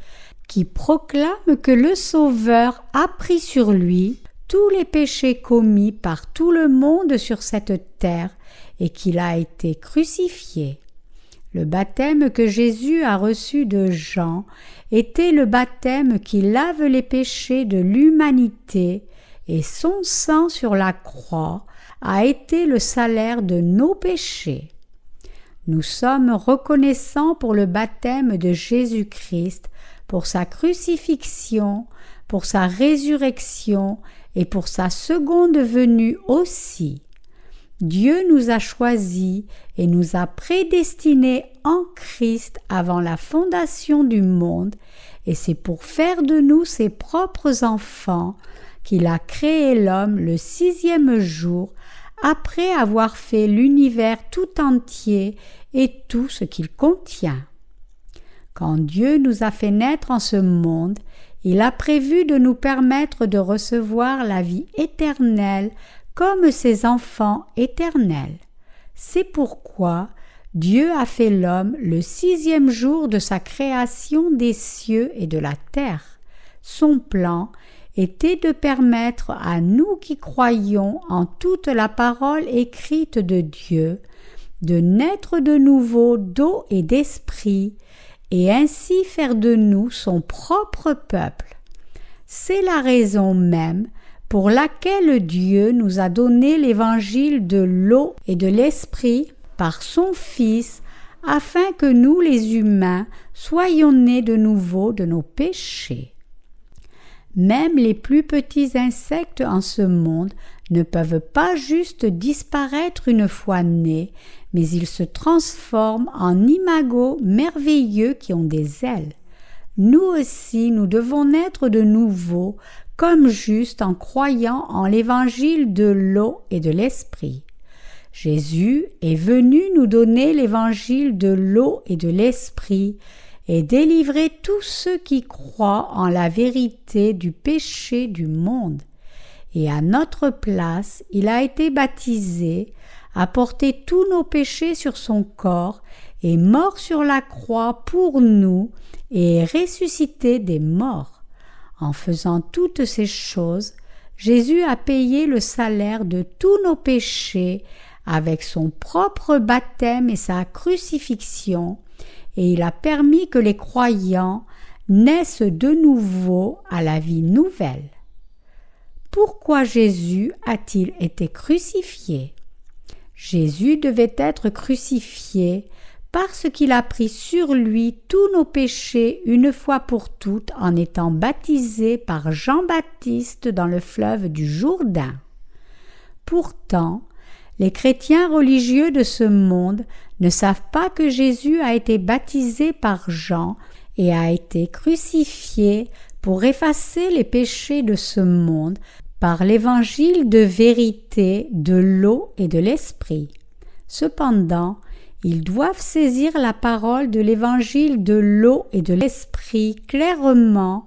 qui proclame que le Sauveur a pris sur lui tous les péchés commis par tout le monde sur cette terre et qu'il a été crucifié. Le baptême que Jésus a reçu de Jean était le baptême qui lave les péchés de l'humanité et son sang sur la croix a été le salaire de nos péchés. Nous sommes reconnaissants pour le baptême de Jésus-Christ, pour sa crucifixion, pour sa résurrection et pour sa seconde venue aussi. Dieu nous a choisis et nous a prédestinés en Christ avant la fondation du monde, et c'est pour faire de nous ses propres enfants qu'il a créé l'homme le 6e jour, après avoir fait l'univers tout entier et tout ce qu'il contient. Quand Dieu nous a fait naître en ce monde, il a prévu de nous permettre de recevoir la vie éternelle comme ses enfants éternels. C'est pourquoi Dieu a fait l'homme le 6e jour de sa création des cieux et de la terre. Son plan était de permettre à nous qui croyons en toute la parole écrite de Dieu de naître de nouveau d'eau et d'esprit et ainsi faire de nous son propre peuple. C'est la raison même pour laquelle Dieu nous a donné l'évangile de l'eau et de l'esprit par son Fils, afin que nous les humains soyons nés de nouveau de nos péchés. Même les plus petits insectes en ce monde ne peuvent pas juste disparaître une fois nés, mais ils se transforment en imagos merveilleux qui ont des ailes. Nous aussi, nous devons naître de nouveau, comme juste en croyant en l'évangile de l'eau et de l'esprit. Jésus est venu nous donner l'évangile de l'eau et de l'esprit et délivrer tous ceux qui croient en la vérité du péché du monde. Et à notre place, il a été baptisé, a porté tous nos péchés sur son corps, est mort sur la croix pour nous et est ressuscité des morts. En faisant toutes ces choses, Jésus a payé le salaire de tous nos péchés avec son propre baptême et sa crucifixion, et il a permis que les croyants naissent de nouveau à la vie nouvelle. Pourquoi Jésus a-t-il été crucifié? Jésus devait être crucifié parce qu'il a pris sur lui tous nos péchés une fois pour toutes en étant baptisé par Jean-Baptiste dans le fleuve du Jourdain. Pourtant, les chrétiens religieux de ce monde ne savent pas que Jésus a été baptisé par Jean et a été crucifié pour effacer les péchés de ce monde par l'évangile de vérité de l'eau et de l'esprit. Cependant, ils doivent saisir la parole de l'évangile de l'eau et de l'esprit clairement,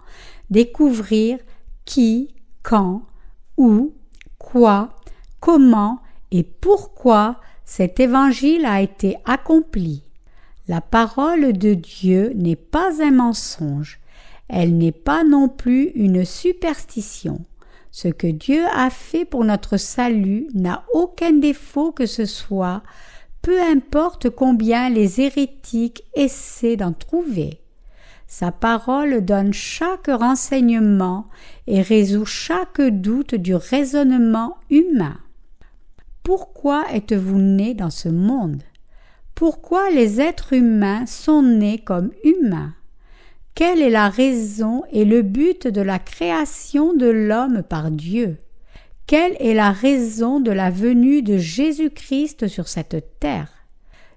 découvrir qui, quand, où, quoi, comment et pourquoi cet évangile a été accompli. La parole de Dieu n'est pas un mensonge, elle n'est pas non plus une superstition. Ce que Dieu a fait pour notre salut n'a aucun défaut que ce soit, peu importe combien les hérétiques essaient d'en trouver. Sa parole donne chaque renseignement et résout chaque doute du raisonnement humain. Pourquoi êtes-vous nés dans ce monde? Pourquoi les êtres humains sont nés comme humains? Quelle est la raison et le but de la création de l'homme par Dieu? Quelle est la raison de la venue de Jésus-Christ sur cette terre?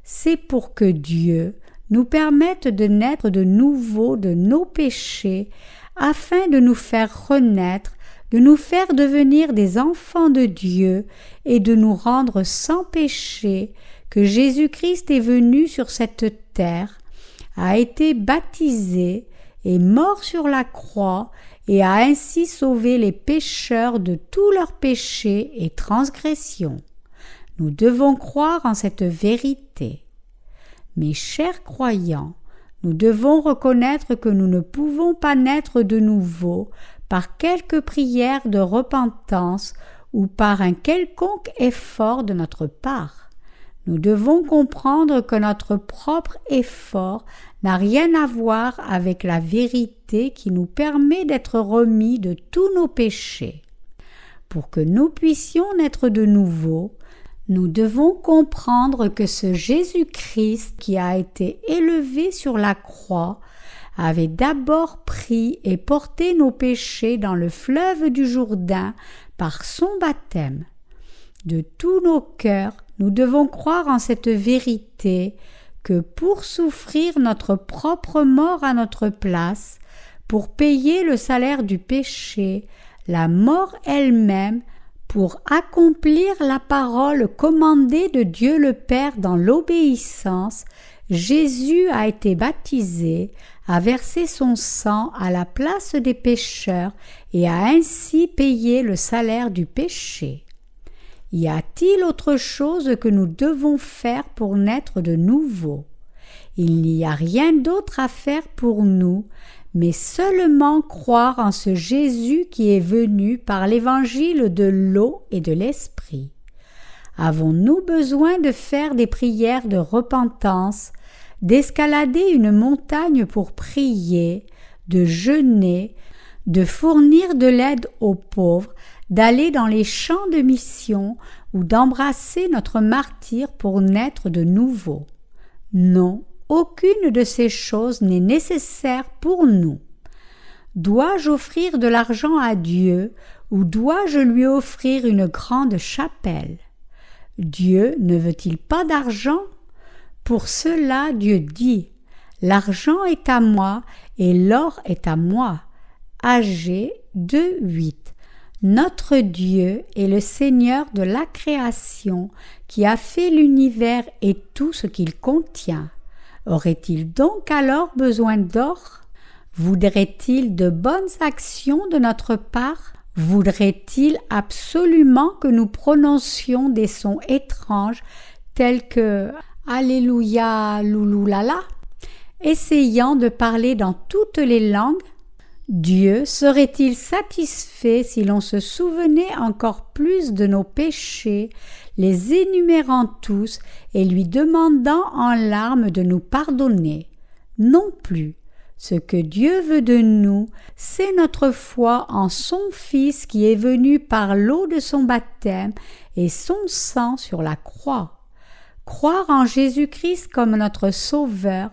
C'est pour que Dieu nous permette de naître de nouveau de nos péchés, afin de nous faire renaître, de nous faire devenir des enfants de Dieu et de nous rendre sans péché, que Jésus-Christ est venu sur cette terre, a été baptisé, est mort sur la croix et a ainsi sauvé les pécheurs de tous leurs péchés et transgressions. Nous devons croire en cette vérité. Mes chers croyants, nous devons reconnaître que nous ne pouvons pas naître de nouveau par quelque prière de repentance ou par un quelconque effort de notre part. Nous devons comprendre que notre propre effort n'a rien à voir avec la vérité qui nous permet d'être remis de tous nos péchés. Pour que nous puissions naître de nouveau, nous devons comprendre que ce Jésus-Christ qui a été élevé sur la croix avait d'abord pris et porté nos péchés dans le fleuve du Jourdain par son baptême. De tous nos cœurs, nous devons croire en cette vérité que pour souffrir notre propre mort à notre place, pour payer le salaire du péché, la mort elle-même, pour accomplir la parole commandée de Dieu le Père dans l'obéissance, Jésus a été baptisé, a versé son sang à la place des pécheurs et a ainsi payé le salaire du péché. Y a-t-il autre chose que nous devons faire pour naître de nouveau? Il n'y a rien d'autre à faire pour nous, mais seulement croire en ce Jésus qui est venu par l'évangile de l'eau et de l'esprit. Avons-nous besoin de faire des prières de repentance, d'escalader une montagne pour prier, de jeûner, de fournir de l'aide aux pauvres, d'aller dans les champs de mission ou d'embrasser notre martyr pour naître de nouveau? Non, aucune de ces choses n'est nécessaire pour nous. Dois-je offrir de l'argent à Dieu ou dois-je lui offrir une grande chapelle? Dieu ne veut-il pas d'argent? Pour cela, Dieu dit « L'argent est à moi et l'or est à moi ». Agé 2:8. Notre Dieu est le Seigneur de la création qui a fait l'univers et tout ce qu'il contient. Aurait-il donc alors besoin d'or? Voudrait-il de bonnes actions de notre part? Voudrait-il absolument que nous prononcions des sons étranges tels que « Alléluia, louloulala » essayant de parler dans toutes les langues? Dieu serait-il satisfait si l'on se souvenait encore plus de nos péchés, les énumérant tous et lui demandant en larmes de nous pardonner? Non plus. Ce que Dieu veut de nous, c'est notre foi en son Fils qui est venu par l'eau de son baptême et son sang sur la croix. Croire en Jésus-Christ comme notre Sauveur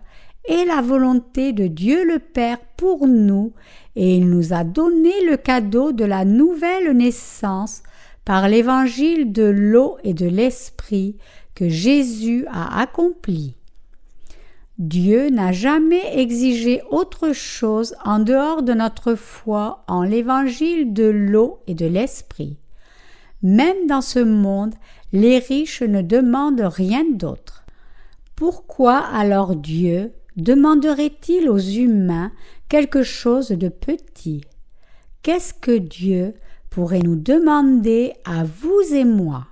est la volonté de Dieu le Père pour nous, et il nous a donné le cadeau de la nouvelle naissance par l'évangile de l'eau et de l'esprit que Jésus a accompli. Dieu n'a jamais exigé autre chose en dehors de notre foi en l'évangile de l'eau et de l'esprit. Même dans ce monde, les riches ne demandent rien d'autre. Pourquoi alors Dieu demanderait-il aux humains quelque chose de petit? Qu'est-ce que Dieu pourrait nous demander à vous et moi?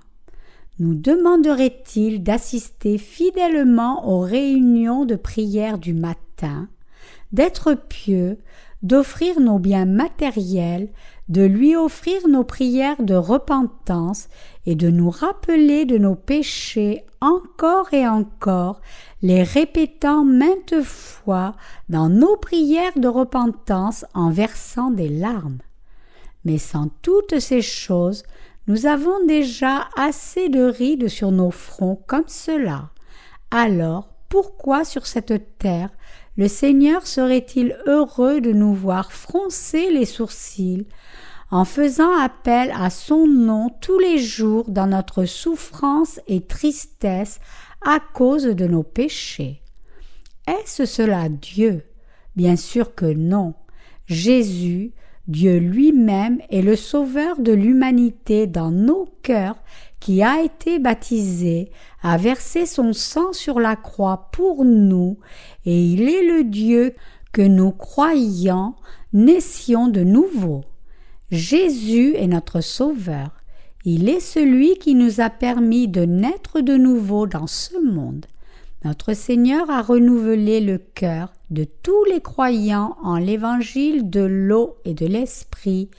Nous demanderait-il d'assister fidèlement aux réunions de prière du matin, d'être pieux, d'offrir nos biens matériels, de lui offrir nos prières de repentance et de nous rappeler de nos péchés encore et encore, les répétant maintes fois dans nos prières de repentance en versant des larmes. Mais sans toutes ces choses, nous avons déjà assez de rides sur nos fronts comme cela. Alors, pourquoi sur cette terre le Seigneur serait-il heureux de nous voir froncer les sourcils en faisant appel à son nom tous les jours dans notre souffrance et tristesse à cause de nos péchés? Est-ce cela Dieu? Bien sûr que non. Jésus, Dieu lui-même, est le Sauveur de l'humanité dans nos cœurs, qui a été baptisé, a versé son sang sur la croix pour nous, et il est le Dieu que nous croyants naissions de nouveau. Jésus est notre Sauveur. Il est celui qui nous a permis de naître de nouveau dans ce monde. Notre Seigneur a renouvelé le cœur de tous les croyants en l'évangile de l'eau et de l'esprit,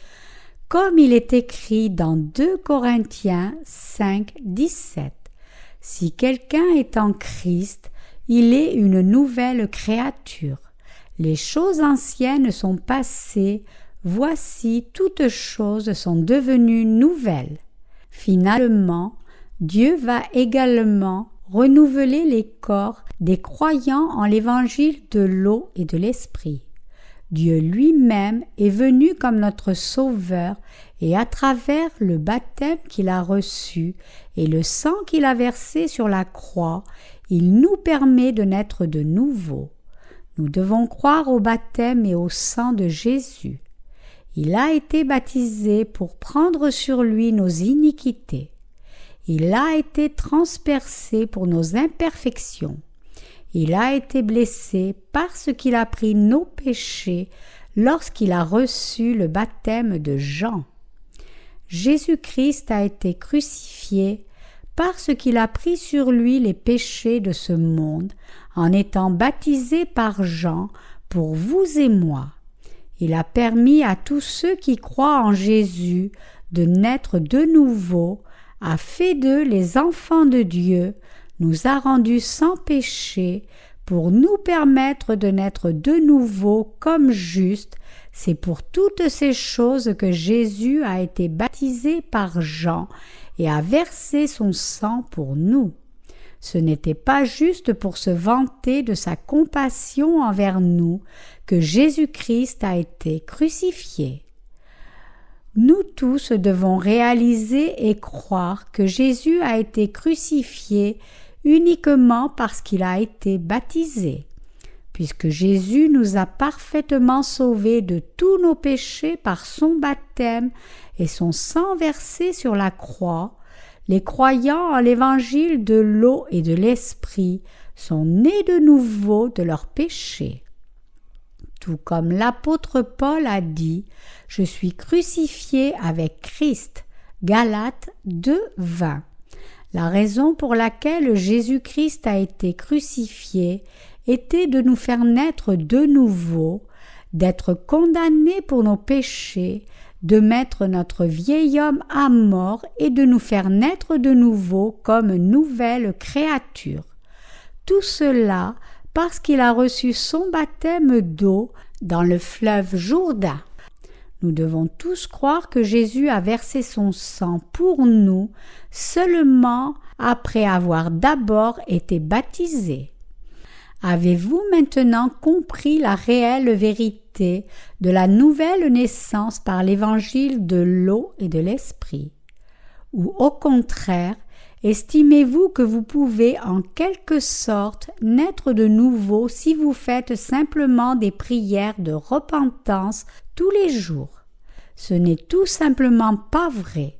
comme il est écrit dans 2 Corinthiens 5, 17. Si quelqu'un est en Christ, il est une nouvelle créature. Les choses anciennes sont passées, voici toutes choses sont devenues nouvelles. Finalement, Dieu va également renouveler les corps des croyants en l'évangile de l'eau et de l'esprit. Dieu lui-même est venu comme notre Sauveur et à travers le baptême qu'il a reçu et le sang qu'il a versé sur la croix, il nous permet de naître de nouveau. Nous devons croire au baptême et au sang de Jésus. Il a été baptisé pour prendre sur lui nos iniquités. Il a été transpercé pour nos imperfections. Il a été blessé parce qu'il a pris nos péchés lorsqu'il a reçu le baptême de Jean. Jésus-Christ a été crucifié parce qu'il a pris sur lui les péchés de ce monde en étant baptisé par Jean pour vous et moi. Il a permis à tous ceux qui croient en Jésus de naître de nouveau, a fait d'eux les enfants de Dieu, nous a rendus sans péché pour nous permettre de naître de nouveau comme justes. C'est pour toutes ces choses que Jésus a été baptisé par Jean et a versé son sang pour nous. Ce n'était pas juste pour se vanter de sa compassion envers nous que Jésus-Christ a été crucifié. Nous tous devons réaliser et croire que Jésus a été crucifié uniquement parce qu'il a été baptisé. Puisque Jésus nous a parfaitement sauvés de tous nos péchés par son baptême et son sang versé sur la croix, les croyants en l'évangile de l'eau et de l'esprit sont nés de nouveau de leurs péchés. Tout comme l'apôtre Paul a dit « Je suis crucifié avec Christ » Galates 2, 20. La raison pour laquelle Jésus-Christ a été crucifié était de nous faire naître de nouveau, d'être condamnés pour nos péchés, de mettre notre vieil homme à mort et de nous faire naître de nouveau comme nouvelle créature. Tout cela parce qu'il a reçu son baptême d'eau dans le fleuve Jourdain. Nous devons tous croire que Jésus a versé son sang pour nous seulement après avoir d'abord été baptisé. Avez-vous maintenant compris la réelle vérité de la nouvelle naissance par l'évangile de l'eau et de l'esprit? Ou au contraire, estimez-vous que vous pouvez en quelque sorte naître de nouveau si vous faites simplement des prières de repentance tous les jours? Ce n'est tout simplement pas vrai.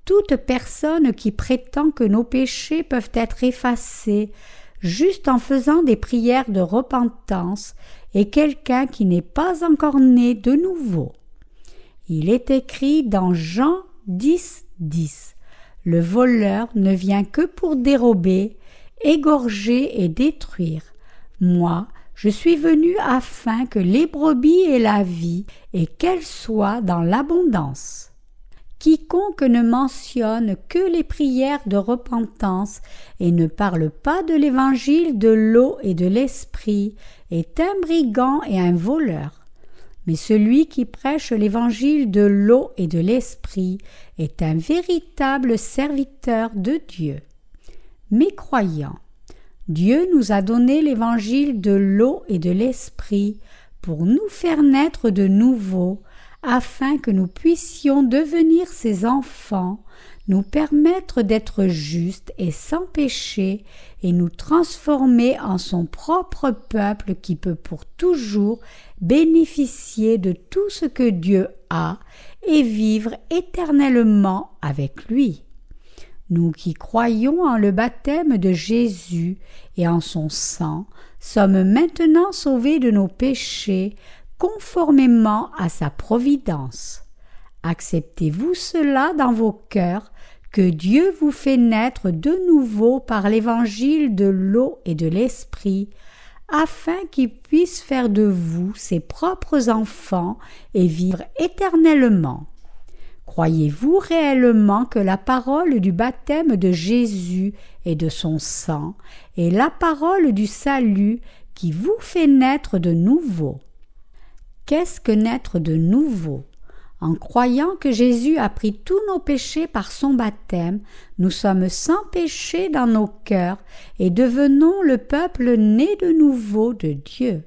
Toute personne qui prétend que nos péchés peuvent être effacés juste en faisant des prières de repentance est quelqu'un qui n'est pas encore né de nouveau. Il est écrit dans Jean 10, 10. Le voleur ne vient que pour dérober, égorger et détruire. Moi, je suis venu afin que les brebis aient la vie et qu'elle soit dans l'abondance. quiconque ne mentionne que les prières de repentance et ne parle pas de l'évangile de l'eau et de l'esprit est un brigand et un voleur. Mais celui qui prêche l'évangile de l'eau et de l'esprit est un véritable serviteur de Dieu. Mes croyants, Dieu nous a donné l'évangile de l'eau et de l'esprit pour nous faire naître de nouveau, afin que nous puissions devenir ses enfants, nous permettre d'être justes et sans péché, et nous transformer en son propre peuple qui peut pour toujours bénéficier de tout ce que Dieu a et vivre éternellement avec lui. Nous qui croyons en le baptême de Jésus et en son sang, sommes maintenant sauvés de nos péchés conformément à sa providence. Acceptez-vous cela dans vos cœurs, que Dieu vous fait naître de nouveau par l'évangile de l'eau et de l'esprit, afin qu'il puisse faire de vous ses propres enfants et vivre éternellement. Croyez-vous réellement que la parole du baptême de Jésus et de son sang est la parole du salut qui vous fait naître de nouveau? Qu'est-ce que naître de nouveau? En croyant que Jésus a pris tous nos péchés par son baptême, nous sommes sans péché dans nos cœurs et devenons le peuple né de nouveau de Dieu.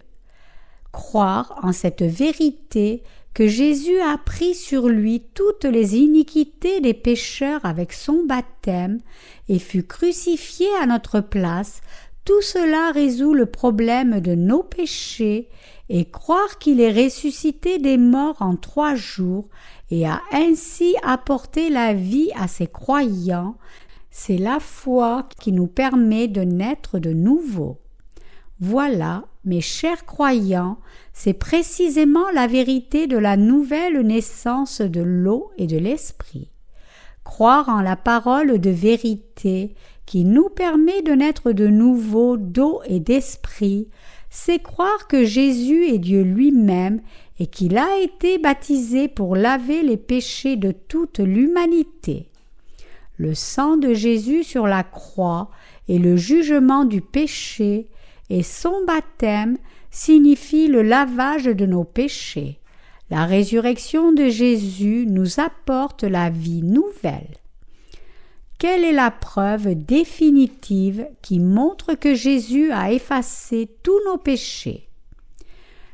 Croire en cette vérité que Jésus a pris sur lui toutes les iniquités des pécheurs avec son baptême et fut crucifié à notre place, tout cela résout le problème de nos péchés, et croire qu'il est ressuscité des morts en 3 jours et a ainsi apporté la vie à ses croyants, c'est la foi qui nous permet de naître de nouveau. Voilà, mes chers croyants, c'est précisément la vérité de la nouvelle naissance de l'eau et de l'esprit. Croire en la parole de vérité qui nous permet de naître de nouveau d'eau et d'esprit, c'est croire que Jésus est Dieu lui-même et qu'il a été baptisé pour laver les péchés de toute l'humanité. Le sang de Jésus sur la croix et le jugement du péché et son baptême signifient le lavage de nos péchés. La résurrection de Jésus nous apporte la vie nouvelle. Quelle est la preuve définitive qui montre que Jésus a effacé tous nos péchés?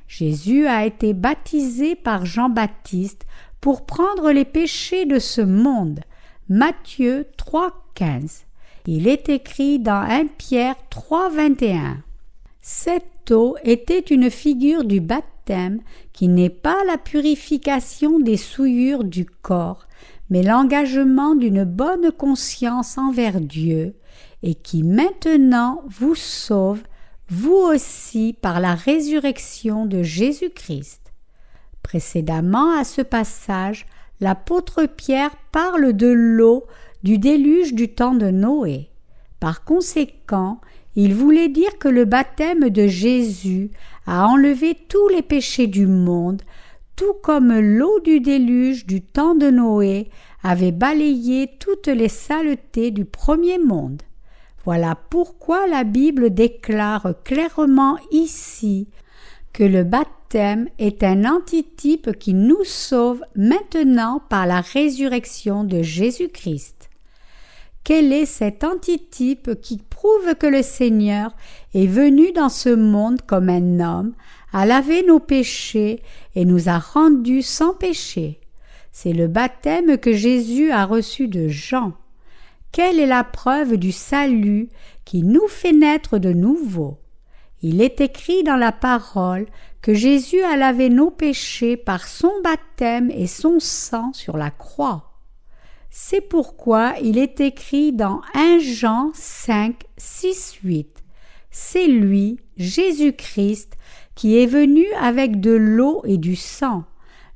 Jésus a été baptisé par Jean-Baptiste pour prendre les péchés de ce monde. Matthieu 3,15. Il est écrit dans 1 Pierre 3,21. Cette eau était une figure du baptême qui n'est pas la purification des souillures du corps, mais l'engagement d'une bonne conscience envers Dieu et qui maintenant vous sauve, vous aussi, par la résurrection de Jésus-Christ. Précédemment à ce passage, l'apôtre Pierre parle de l'eau du déluge du temps de Noé. Par conséquent, il voulait dire que le baptême de Jésus a enlevé tous les péchés du monde, tout comme l'eau du déluge du temps de Noé avait balayé toutes les saletés du premier monde. Voilà pourquoi la Bible déclare clairement ici que le baptême est un antitype qui nous sauve maintenant par la résurrection de Jésus-Christ. Quel est cet antitype qui prouve que le Seigneur est venu dans ce monde comme un homme, a lavé nos péchés et nous a rendus sans péché? C'est le baptême que Jésus a reçu de Jean. Quelle est la preuve du salut qui nous fait naître de nouveau? Il est écrit dans la parole que Jésus a lavé nos péchés par son baptême et son sang sur la croix. C'est pourquoi il est écrit dans 1 Jean 5, 6, 8. C'est lui, Jésus-Christ, qui est venu avec de l'eau et du sang,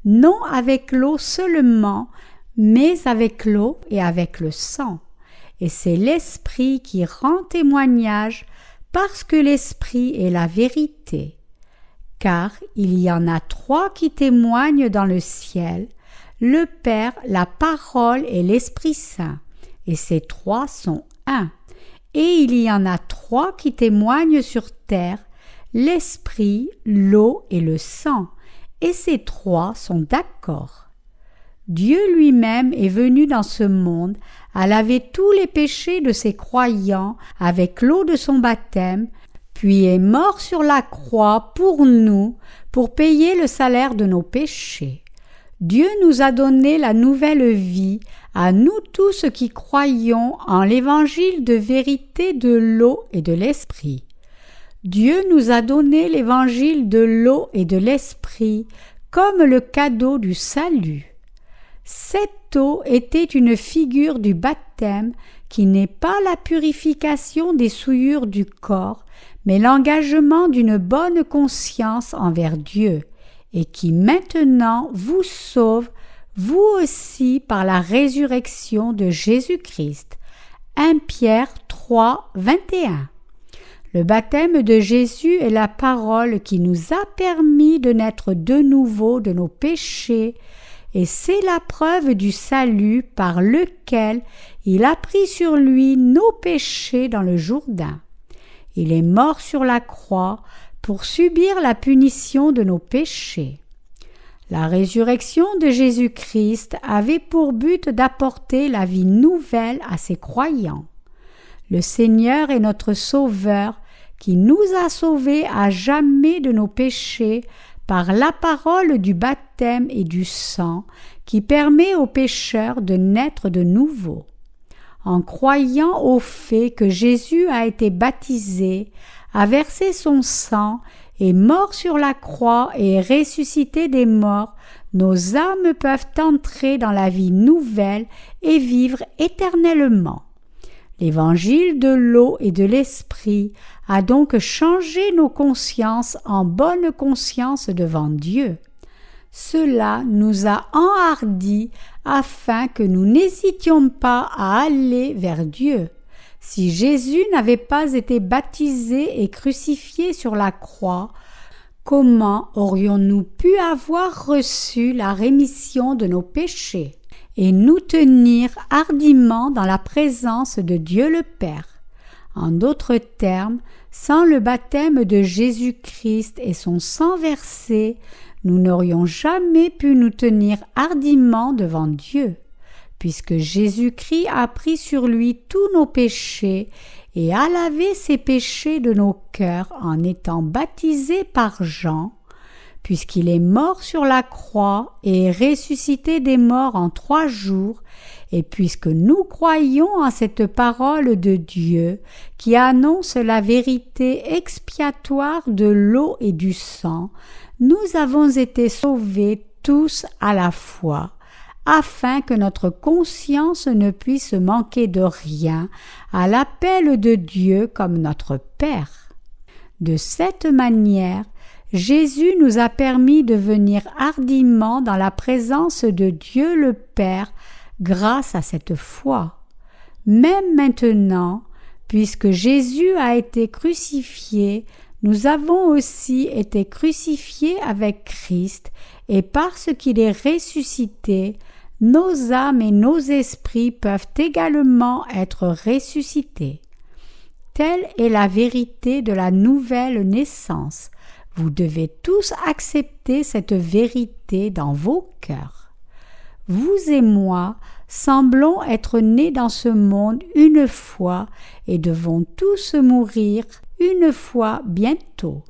non avec l'eau seulement, mais avec l'eau et avec le sang. Et c'est l'Esprit qui rend témoignage, parce que l'Esprit est la vérité. Car il y en a 3 qui témoignent dans le ciel, le Père, la Parole et l'Esprit Saint. Et ces trois sont un. Et il y en a trois qui témoignent sur terre, l'Esprit, l'eau et le sang. Et ces trois sont d'accord. Dieu lui-même est venu dans ce monde à laver tous les péchés de ses croyants avec l'eau de son baptême, puis est mort sur la croix pour nous, pour payer le salaire de nos péchés. Dieu nous a donné la nouvelle vie, à nous tous qui croyons en l'évangile de vérité de l'eau et de l'esprit. Dieu nous a donné l'évangile de l'eau et de l'esprit comme le cadeau du salut. Cette eau était une figure du baptême qui n'est pas la purification des souillures du corps, mais l'engagement d'une bonne conscience envers Dieu, et qui maintenant vous sauve, vous aussi par la résurrection de Jésus-Christ. 1 Pierre 3, 21. Le baptême de Jésus est la parole qui nous a permis de naître de nouveau de nos péchés, et c'est la preuve du salut par lequel il a pris sur lui nos péchés dans le Jourdain. Il est mort sur la croix pour subir la punition de nos péchés. La résurrection de Jésus-Christ avait pour but d'apporter la vie nouvelle à ses croyants. Le Seigneur est notre Sauveur qui nous a sauvés à jamais de nos péchés par la parole du baptême et du sang qui permet aux pécheurs de naître de nouveau. En croyant au fait que Jésus a été baptisé, a versé son sang, est mort sur la croix et est ressuscité des morts, nos âmes peuvent entrer dans la vie nouvelle et vivre éternellement. L'évangile de l'eau et de l'esprit a donc changé nos consciences en bonne conscience devant Dieu. Cela nous a enhardis afin que nous n'hésitions pas à aller vers Dieu. Si Jésus n'avait pas été baptisé et crucifié sur la croix, comment aurions-nous pu avoir reçu la rémission de nos péchés et nous tenir hardiment dans la présence de Dieu le Père? En d'autres termes, sans le baptême de Jésus-Christ et son sang versé, nous n'aurions jamais pu nous tenir hardiment devant Dieu, puisque Jésus-Christ a pris sur lui tous nos péchés et a lavé ces péchés de nos cœurs en étant baptisé par Jean, puisqu'il est mort sur la croix et est ressuscité des morts en 3 jours, et puisque nous croyons en cette parole de Dieu qui annonce la vérité expiatoire de l'eau et du sang, nous avons été sauvés tous à la fois, afin que notre conscience ne puisse manquer de rien à l'appel de Dieu comme notre Père. De cette manière, Jésus nous a permis de venir hardiment dans la présence de Dieu le Père grâce à cette foi. Même maintenant, puisque Jésus a été crucifié, nous avons aussi été crucifiés avec Christ, et parce qu'il est ressuscité, nos âmes et nos esprits peuvent également être ressuscités. Telle est la vérité de la nouvelle naissance. Vous devez tous accepter cette vérité dans vos cœurs. Vous et moi semblons être nés dans ce monde une fois et devons tous mourir une fois bientôt.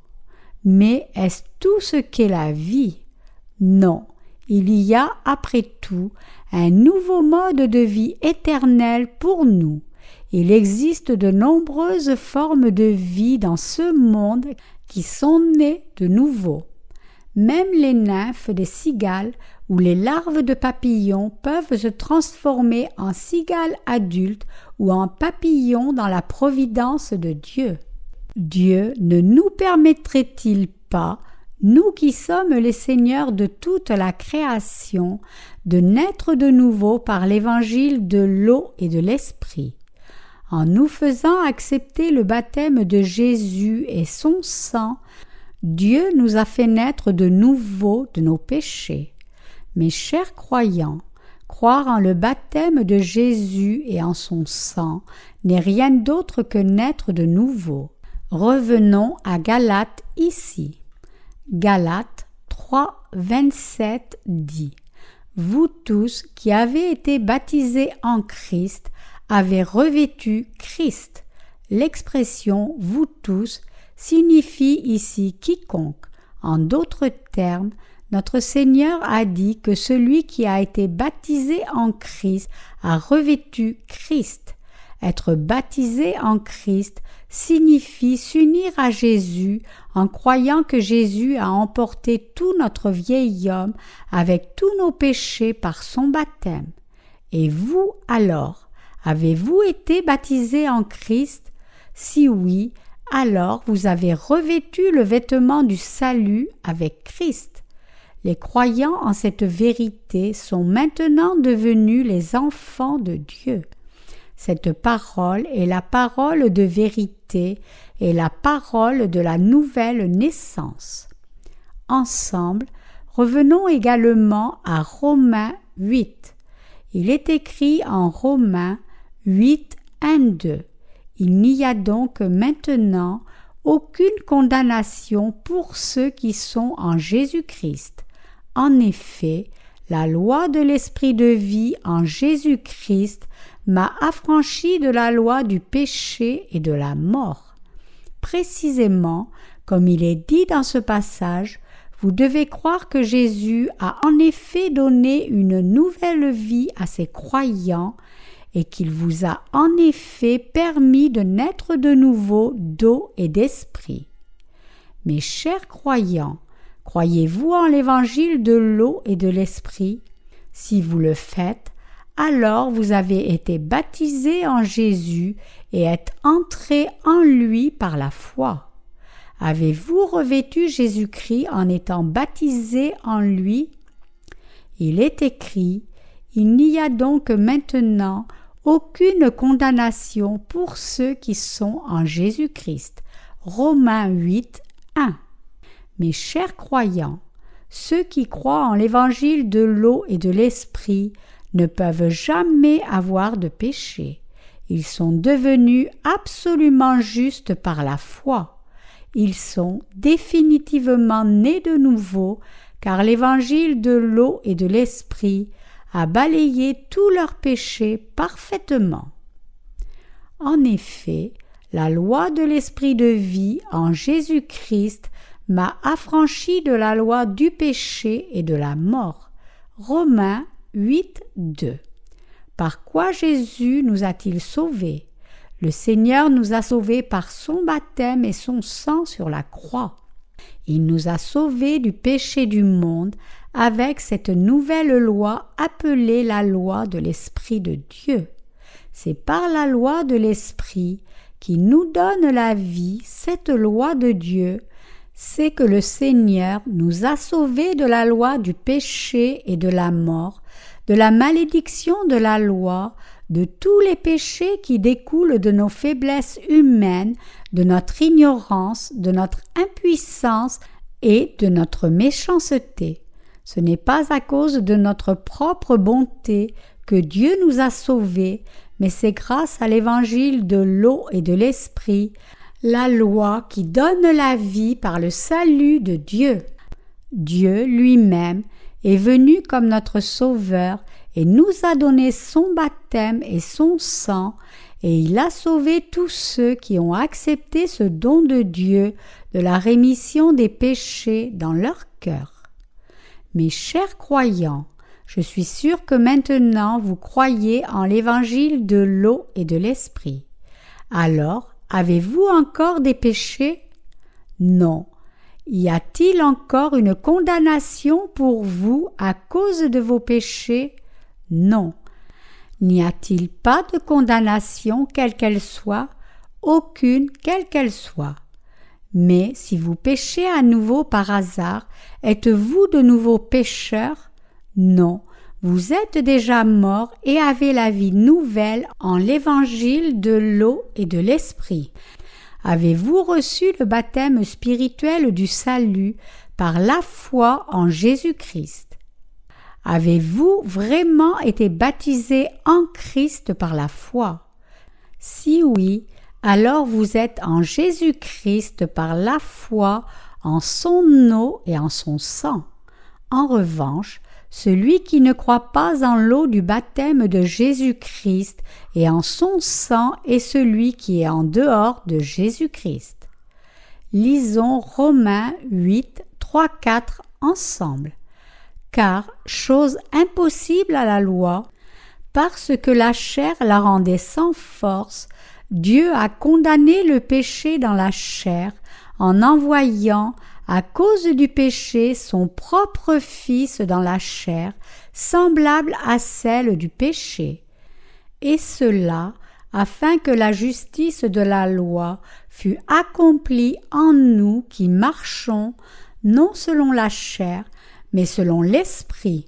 Mais est-ce tout ce qu'est la vie? Non, il y a après tout un nouveau mode de vie éternel pour nous. Il existe de nombreuses formes de vie dans ce monde qui sont nées de nouveau. Même les nymphes des cigales ou les larves de papillons peuvent se transformer en cigales adultes ou en papillons dans la providence de Dieu. Dieu ne nous permettrait-il pas, nous qui sommes les seigneurs de toute la création, de naître de nouveau par l'évangile de l'eau et de l'esprit? En nous faisant accepter le baptême de Jésus et son sang, Dieu nous a fait naître de nouveau de nos péchés. Mes chers croyants, croire en le baptême de Jésus et en son sang n'est rien d'autre que naître de nouveau. Revenons à Galates ici. Galates 3, 27 dit « Vous tous qui avez été baptisés en Christ avez revêtu Christ ». L'expression « vous tous » signifie ici quiconque. En d'autres termes, notre Seigneur a dit que celui qui a été baptisé en Christ a revêtu Christ. Être baptisé en Christ signifie s'unir à Jésus en croyant que Jésus a emporté tout notre vieil homme avec tous nos péchés par son baptême. Et vous alors, avez-vous été baptisé en Christ? Si oui, alors vous avez revêtu le vêtement du salut avec Christ. Les croyants en cette vérité sont maintenant devenus les enfants de Dieu. Cette parole est la parole de vérité et la parole de la nouvelle naissance. Ensemble, revenons également à Romains 8. Il est écrit en Romains 8, 1, 2. Il n'y a donc maintenant aucune condamnation pour ceux qui sont en Jésus-Christ. En effet, la loi de l'Esprit de vie en Jésus-Christ m'a affranchi de la loi du péché et de la mort. Précisément, comme il est dit dans ce passage, vous devez croire que Jésus a en effet donné une nouvelle vie à ses croyants et qu'il vous a en effet permis de naître de nouveau d'eau et d'esprit. Mes chers croyants, croyez-vous en l'évangile de l'eau et de l'esprit? Si vous le faites, alors vous avez été baptisés en Jésus et êtes entrés en lui par la foi. Avez-vous revêtu Jésus-Christ en étant baptisés en lui? Il est écrit « Il n'y a donc maintenant aucune condamnation pour ceux qui sont en Jésus-Christ. » Romains 8, 1. Mes chers croyants, ceux qui croient en l'évangile de l'eau et de l'esprit ne peuvent jamais avoir de péché. Ils sont devenus absolument justes par la foi. Ils sont définitivement nés de nouveau, car l'évangile de l'eau et de l'esprit a balayé tous leurs péchés parfaitement. En effet, la loi de l'esprit de vie en Jésus-Christ m'a affranchi de la loi du péché et de la mort. Romains 8, 2. Par quoi Jésus nous a-t-il sauvés? Le Seigneur nous a sauvés par son baptême et son sang sur la croix. Il nous a sauvés du péché du monde avec cette nouvelle loi appelée la loi de l'Esprit de Dieu. C'est par la loi de l'Esprit qui nous donne la vie, cette loi de Dieu, c'est que le Seigneur nous a sauvés de la loi du péché et de la mort, de la malédiction de la loi, de tous les péchés qui découlent de nos faiblesses humaines, de notre ignorance, de notre impuissance et de notre méchanceté. Ce n'est pas à cause de notre propre bonté que Dieu nous a sauvés, mais c'est grâce à l'évangile de l'eau et de l'esprit, la loi qui donne la vie par le salut de Dieu. Dieu lui-même est venu comme notre Sauveur et nous a donné son baptême et son sang, et il a sauvé tous ceux qui ont accepté ce don de Dieu de la rémission des péchés dans leur cœur. Mes chers croyants, je suis sûre que maintenant vous croyez en l'évangile de l'eau et de l'esprit. Alors, avez-vous encore des péchés? Non. Y a-t-il encore une condamnation pour vous à cause de vos péchés? Non. N'y a-t-il pas de condamnation quelle qu'elle soit? Aucune quelle qu'elle soit. Mais si vous péchez à nouveau par hasard, êtes-vous de nouveau pécheurs? Non. Vous êtes déjà morts et avez la vie nouvelle en l'évangile de l'eau et de l'esprit. Avez-vous reçu le baptême spirituel du salut par la foi en Jésus-Christ? Avez-vous vraiment été baptisé en Christ par la foi? Si oui, alors vous êtes en Jésus-Christ par la foi en son eau et en son sang. En revanche, celui qui ne croit pas en l'eau du baptême de Jésus-Christ et en son sang est celui qui est en dehors de Jésus-Christ. Lisons Romains 8, 3, 4 ensemble. Car, chose impossible à la loi, parce que la chair la rendait sans force, Dieu a condamné le péché dans la chair en envoyant, à cause du péché, son propre Fils dans la chair, semblable à celle du péché. Et cela, afin que la justice de la loi fût accomplie en nous qui marchons, non selon la chair, mais selon l'Esprit.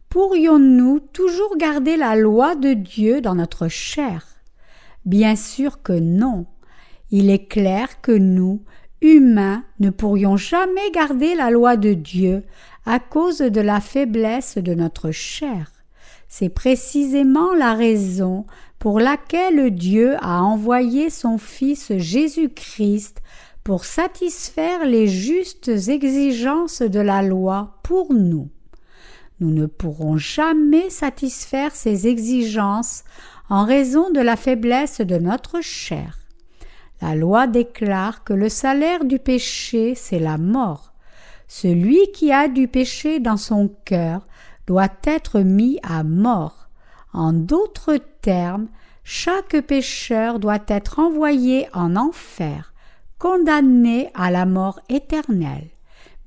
Pourrions-nous toujours garder la loi de Dieu dans notre chair? Bien sûr que non. Il est clair que nous, humains, ne pourrions jamais garder la loi de Dieu à cause de la faiblesse de notre chair. C'est précisément la raison pour laquelle Dieu a envoyé son Fils Jésus-Christ pour satisfaire les justes exigences de la loi pour nous. Nous ne pourrons jamais satisfaire ces exigences en raison de la faiblesse de notre chair. La loi déclare que le salaire du péché, c'est la mort. Celui qui a du péché dans son cœur doit être mis à mort. En d'autres termes, chaque pécheur doit être envoyé en enfer, condamné à la mort éternelle.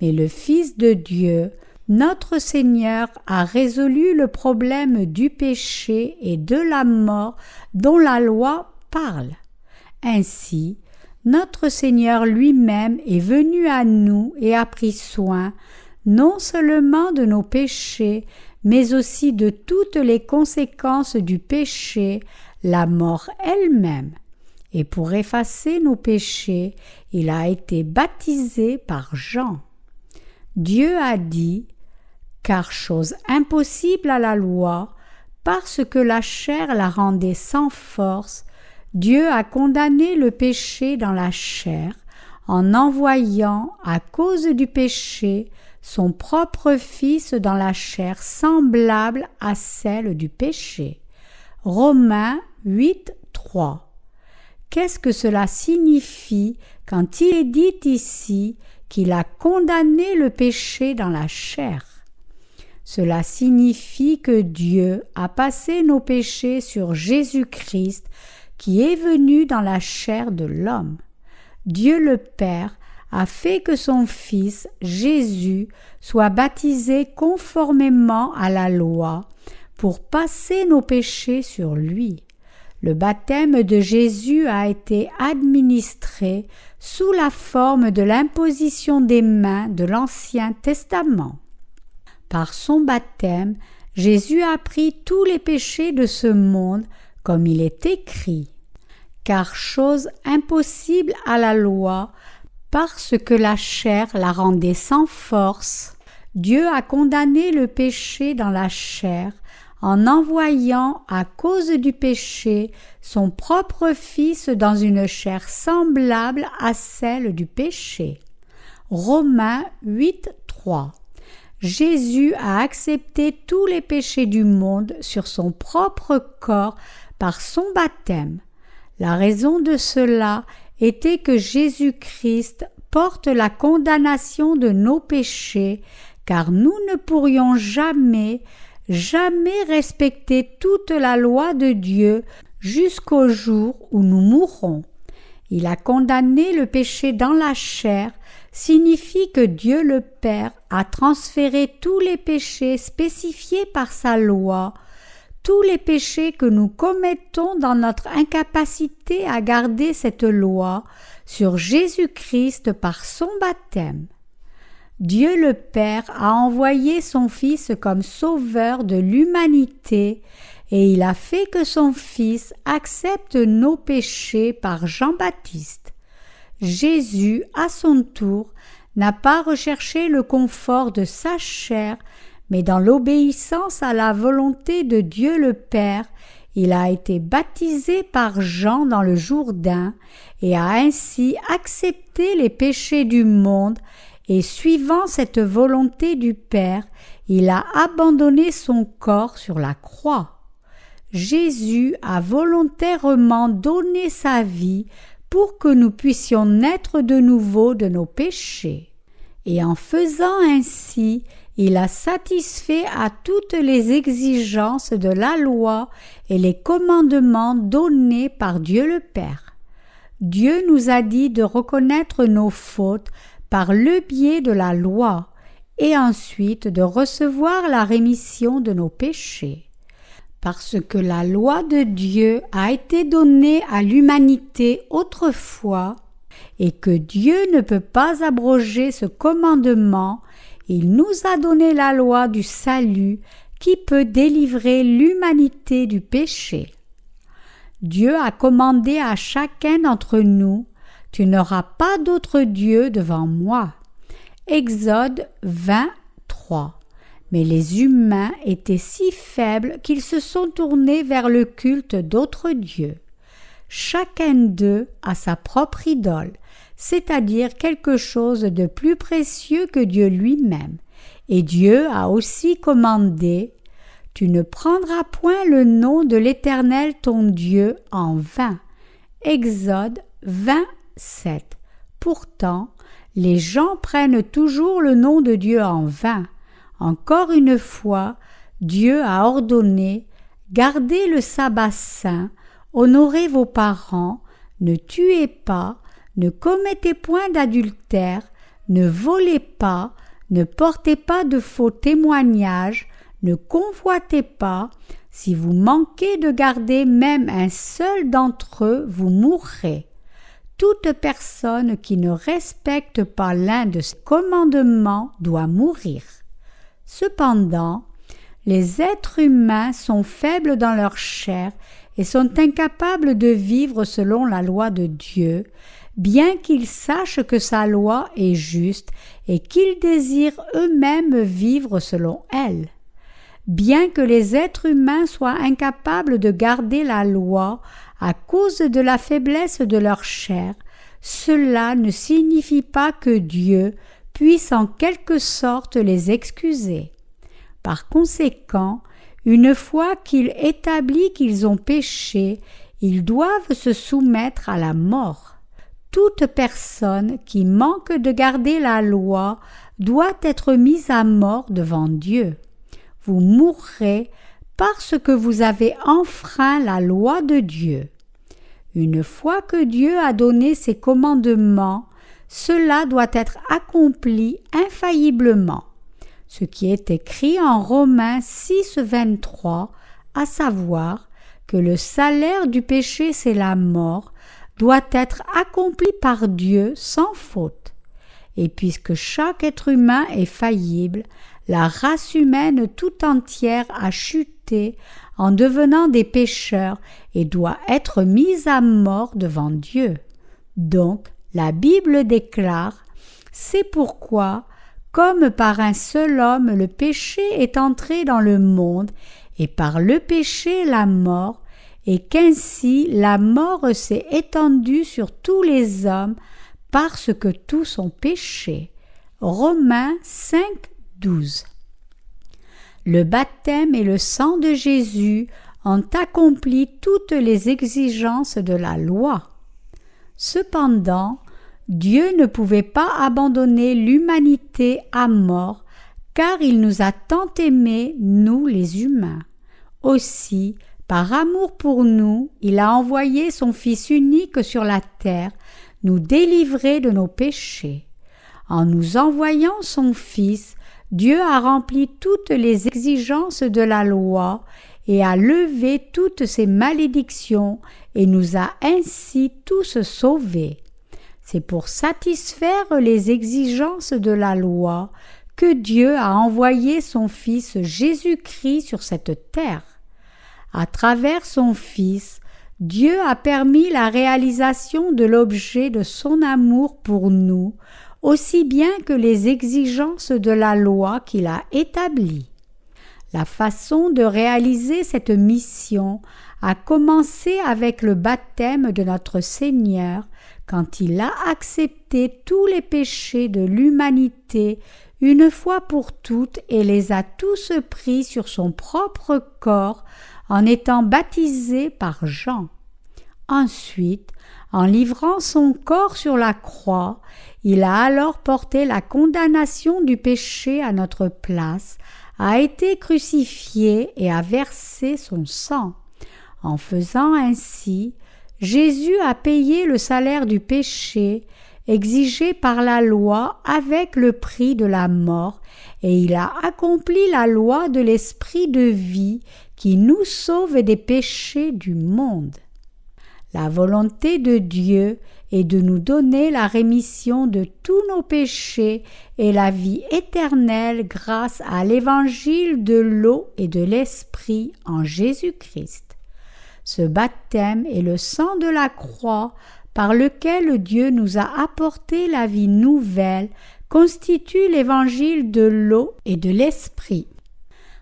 Mais le Fils de Dieu, notre Seigneur, a résolu le problème du péché et de la mort dont la loi parle. Ainsi, notre Seigneur lui-même est venu à nous et a pris soin non seulement de nos péchés, mais aussi de toutes les conséquences du péché, la mort elle-même. Et pour effacer nos péchés, il a été baptisé par Jean. Dieu a dit, car chose impossible à la loi, parce que la chair la rendait sans force, Dieu a condamné le péché dans la chair en envoyant, à cause du péché, son propre Fils dans la chair semblable à celle du péché. Romains 8, 3. Qu'est-ce que cela signifie quand il est dit ici qu'il a condamné le péché dans la chair? Cela signifie que Dieu a passé nos péchés sur Jésus-Christ qui est venu dans la chair de l'homme. Dieu le Père a fait que son Fils, Jésus, soit baptisé conformément à la loi pour passer nos péchés sur lui. Le baptême de Jésus a été administré sous la forme de l'imposition des mains de l'Ancien Testament. Par son baptême, Jésus a pris tous les péchés de ce monde, comme il est écrit. Car chose impossible à la loi, parce que la chair la rendait sans force, Dieu a condamné le péché dans la chair en envoyant, à cause du péché, son propre Fils dans une chair semblable à celle du péché. Romains 8, 3. Jésus a accepté tous les péchés du monde sur son propre corps par son baptême. La raison de cela était que Jésus-Christ porte la condamnation de nos péchés, car nous ne pourrions jamais respecter toute la loi de Dieu jusqu'au jour où nous mourrons. Il a condamné le péché dans la chair, signifie que Dieu le Père a transféré tous les péchés spécifiés par sa loi, tous les péchés que nous commettons dans notre incapacité à garder cette loi, sur Jésus-Christ par son baptême. Dieu le Père a envoyé son Fils comme sauveur de l'humanité et il a fait que son Fils accepte nos péchés par Jean-Baptiste. Jésus, à son tour, n'a pas recherché le confort de sa chair, mais dans l'obéissance à la volonté de Dieu le Père, il a été baptisé par Jean dans le Jourdain et a ainsi accepté les péchés du monde, et suivant cette volonté du Père, il a abandonné son corps sur la croix. Jésus a volontairement donné sa vie pour que nous puissions naître de nouveau de nos péchés. Et en faisant ainsi, il a satisfait à toutes les exigences de la loi et les commandements donnés par Dieu le Père. Dieu nous a dit de reconnaître nos fautes par le biais de la loi et ensuite de recevoir la rémission de nos péchés. Parce que la loi de Dieu a été donnée à l'humanité autrefois et que Dieu ne peut pas abroger ce commandement, il nous a donné la loi du salut qui peut délivrer l'humanité du péché. Dieu a commandé à chacun d'entre nous « Tu n'auras pas d'autre Dieu devant moi ». Exode 23. Mais les humains étaient si faibles qu'ils se sont tournés vers le culte d'autres dieux. Chacun d'eux a sa propre idole, c'est-à-dire quelque chose de plus précieux que Dieu lui-même. Et Dieu a aussi commandé « Tu ne prendras point le nom de l'Éternel ton Dieu en vain ». Exode 27. Pourtant, les gens prennent toujours le nom de Dieu en vain. Encore une fois, Dieu a ordonné « Gardez le sabbat saint, honorez vos parents, ne tuez pas, ne commettez point d'adultère, ne volez pas, ne portez pas de faux témoignages, ne convoitez pas. Si vous manquez de garder même un seul d'entre eux, vous mourrez. Toute personne qui ne respecte pas l'un de ces commandements doit mourir. » Cependant, les êtres humains sont faibles dans leur chair et sont incapables de vivre selon la loi de Dieu, bien qu'ils sachent que sa loi est juste et qu'ils désirent eux-mêmes vivre selon elle. Bien que les êtres humains soient incapables de garder la loi à cause de la faiblesse de leur chair, cela ne signifie pas que Dieu puisse en quelque sorte les excuser. Par conséquent, une fois qu'il établit qu'ils ont péché, ils doivent se soumettre à la mort. Toute personne qui manque de garder la loi doit être mise à mort devant Dieu. Vous mourrez parce que vous avez enfreint la loi de Dieu. Une fois que Dieu a donné ses commandements, cela doit être accompli infailliblement. Ce qui est écrit en Romains 6, 23, à savoir que le salaire du péché c'est la mort, doit être accompli par Dieu sans faute. Et puisque chaque être humain est faillible, la race humaine tout entière a chuté en devenant des pécheurs et doit être mise à mort devant Dieu. Donc, la Bible déclare « C'est pourquoi, comme par un seul homme le péché est entré dans le monde, et par le péché la mort, et qu'ainsi la mort s'est étendue sur tous les hommes parce que tous ont péché. » Romains 5, 12. Le baptême et le sang de Jésus ont accompli toutes les exigences de la loi. Cependant, Dieu ne pouvait pas abandonner l'humanité à mort, car il nous a tant aimés, nous les humains. Aussi, par amour pour nous, il a envoyé son Fils unique sur la terre, nous délivrer de nos péchés. En nous envoyant son Fils, Dieu a rempli toutes les exigences de la loi et a levé toutes ses malédictions et nous a ainsi tous sauvés. C'est pour satisfaire les exigences de la loi que Dieu a envoyé son Fils Jésus-Christ sur cette terre. À travers son Fils, Dieu a permis la réalisation de l'objet de son amour pour nous, aussi bien que les exigences de la loi qu'il a établie. La façon de réaliser cette mission a commencé avec le baptême de notre Seigneur quand il a accepté tous les péchés de l'humanité une fois pour toutes et les a tous pris sur son propre corps en étant baptisé par Jean. Ensuite, en livrant son corps sur la croix, il a alors porté la condamnation du péché à notre place, a été crucifié et a versé son sang. En faisant ainsi, Jésus a payé le salaire du péché exigé par la loi avec le prix de la mort, et il a accompli la loi de l'esprit de vie qui nous sauve des péchés du monde. La volonté de Dieu est de nous donner la rémission de tous nos péchés et la vie éternelle grâce à l'évangile de l'eau et de l'esprit en Jésus-Christ. Ce baptême est le sang de la croix par lequel Dieu nous a apporté la vie nouvelle, constitue l'évangile de l'eau et de l'esprit.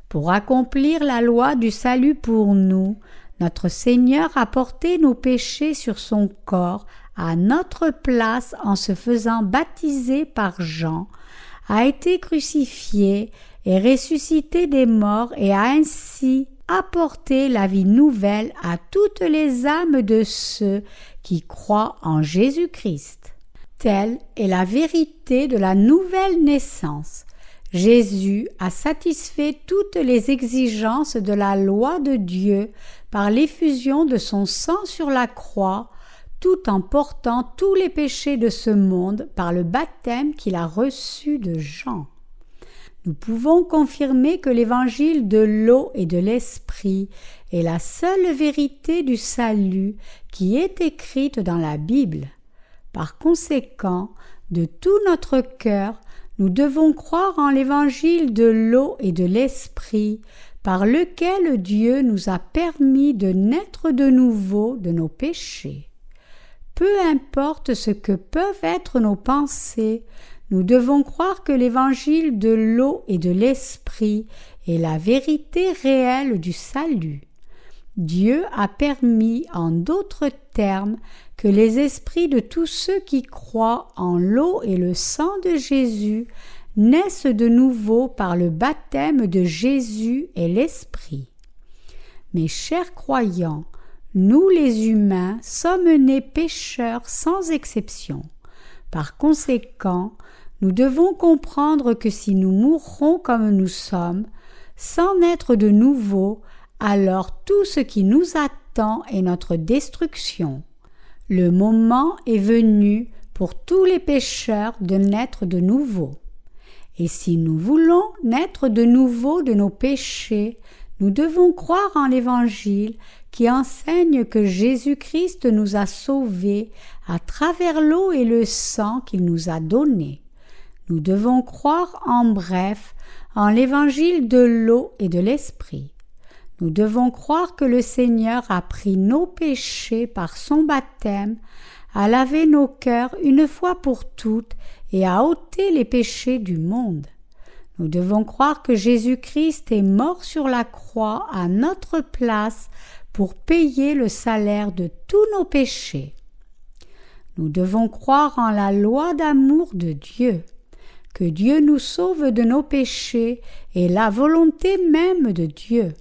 Pour accomplir la loi du salut pour nous, notre Seigneur a porté nos péchés sur son corps à notre place en se faisant baptiser par Jean, a été crucifié et ressuscité des morts et a ainsi apporté la vie nouvelle à toutes les âmes de ceux qui croient en Jésus-Christ. Telle est la vérité de la nouvelle naissance. Jésus a satisfait toutes les exigences de la loi de Dieu par l'effusion de son sang sur la croix, tout en portant tous les péchés de ce monde par le baptême qu'il a reçu de Jean. Nous pouvons confirmer que l'évangile de l'eau et de l'esprit est la seule vérité du salut qui est écrite dans la Bible. Par conséquent, de tout notre cœur, nous devons croire en l'évangile de l'eau et de l'esprit par lequel Dieu nous a permis de naître de nouveau de nos péchés. Peu importe ce que peuvent être nos pensées, nous devons croire que l'évangile de l'eau et de l'esprit est la vérité réelle du salut. Dieu a permis, en d'autres termes, que les esprits de tous ceux qui croient en l'eau et le sang de Jésus naissent de nouveau par le baptême de Jésus et l'Esprit. Mes chers croyants, nous les humains sommes nés pécheurs sans exception. Par conséquent, nous devons comprendre que si nous mourrons comme nous sommes, sans naître de nouveau, alors tout ce qui nous attend est notre destruction. Le moment est venu pour tous les pécheurs de naître de nouveau. Et si nous voulons naître de nouveau de nos péchés, nous devons croire en l'Évangile qui enseigne que Jésus-Christ nous a sauvés à travers l'eau et le sang qu'il nous a donné. Nous devons croire en bref en l'Évangile de l'eau et de l'Esprit. Nous devons croire que le Seigneur a pris nos péchés par son baptême, a lavé nos cœurs une fois pour toutes et a ôté les péchés du monde. Nous devons croire que Jésus-Christ est mort sur la croix à notre place pour payer le salaire de tous nos péchés. Nous devons croire en la loi d'amour de Dieu, que Dieu nous sauve de nos péchés est la volonté même de Dieu,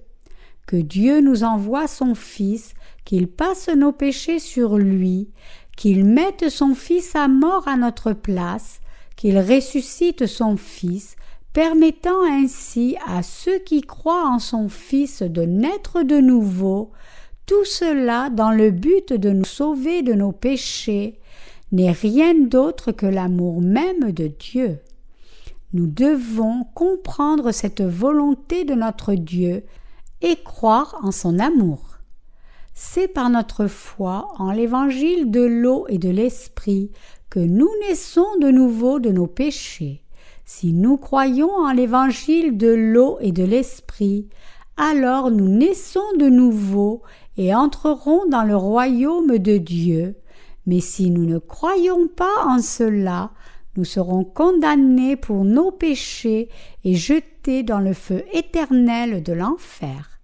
que Dieu nous envoie son Fils, qu'il passe nos péchés sur lui, qu'il mette son Fils à mort à notre place, qu'il ressuscite son Fils, permettant ainsi à ceux qui croient en son Fils de naître de nouveau, tout cela dans le but de nous sauver de nos péchés, n'est rien d'autre que l'amour même de Dieu. Nous devons comprendre cette volonté de notre Dieu et croire en son amour. C'est par notre foi en l'évangile de l'eau et de l'esprit que nous naissons de nouveau de nos péchés. Si nous croyons en l'évangile de l'eau et de l'esprit, alors nous naissons de nouveau et entrerons dans le royaume de Dieu. Mais si nous ne croyons pas en cela, nous serons condamnés pour nos péchés et jetés jetés dans le feu éternel de l'enfer.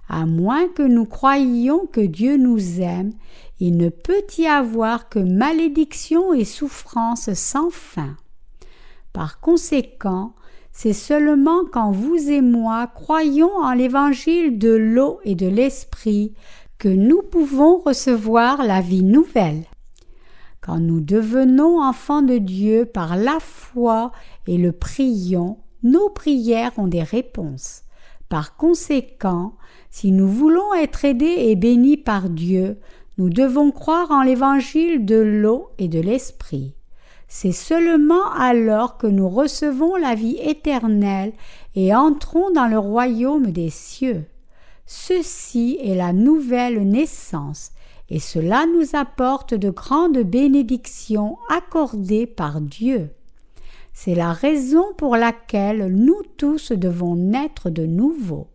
À moins que nous croyions que Dieu nous aime, il ne peut y avoir que malédiction et souffrance sans fin. Par conséquent, c'est seulement quand vous et moi croyons en l'évangile de l'eau et de l'esprit que nous pouvons recevoir la vie nouvelle. Quand nous devenons enfants de Dieu par la foi et le prions, nos prières ont des réponses. Par conséquent, si nous voulons être aidés et bénis par Dieu, nous devons croire en l'évangile de l'eau et de l'esprit. C'est seulement alors que nous recevons la vie éternelle et entrons dans le royaume des cieux. Ceci est la nouvelle naissance, et cela nous apporte de grandes bénédictions accordées par Dieu. C'est la raison pour laquelle nous tous devons naître de nouveau.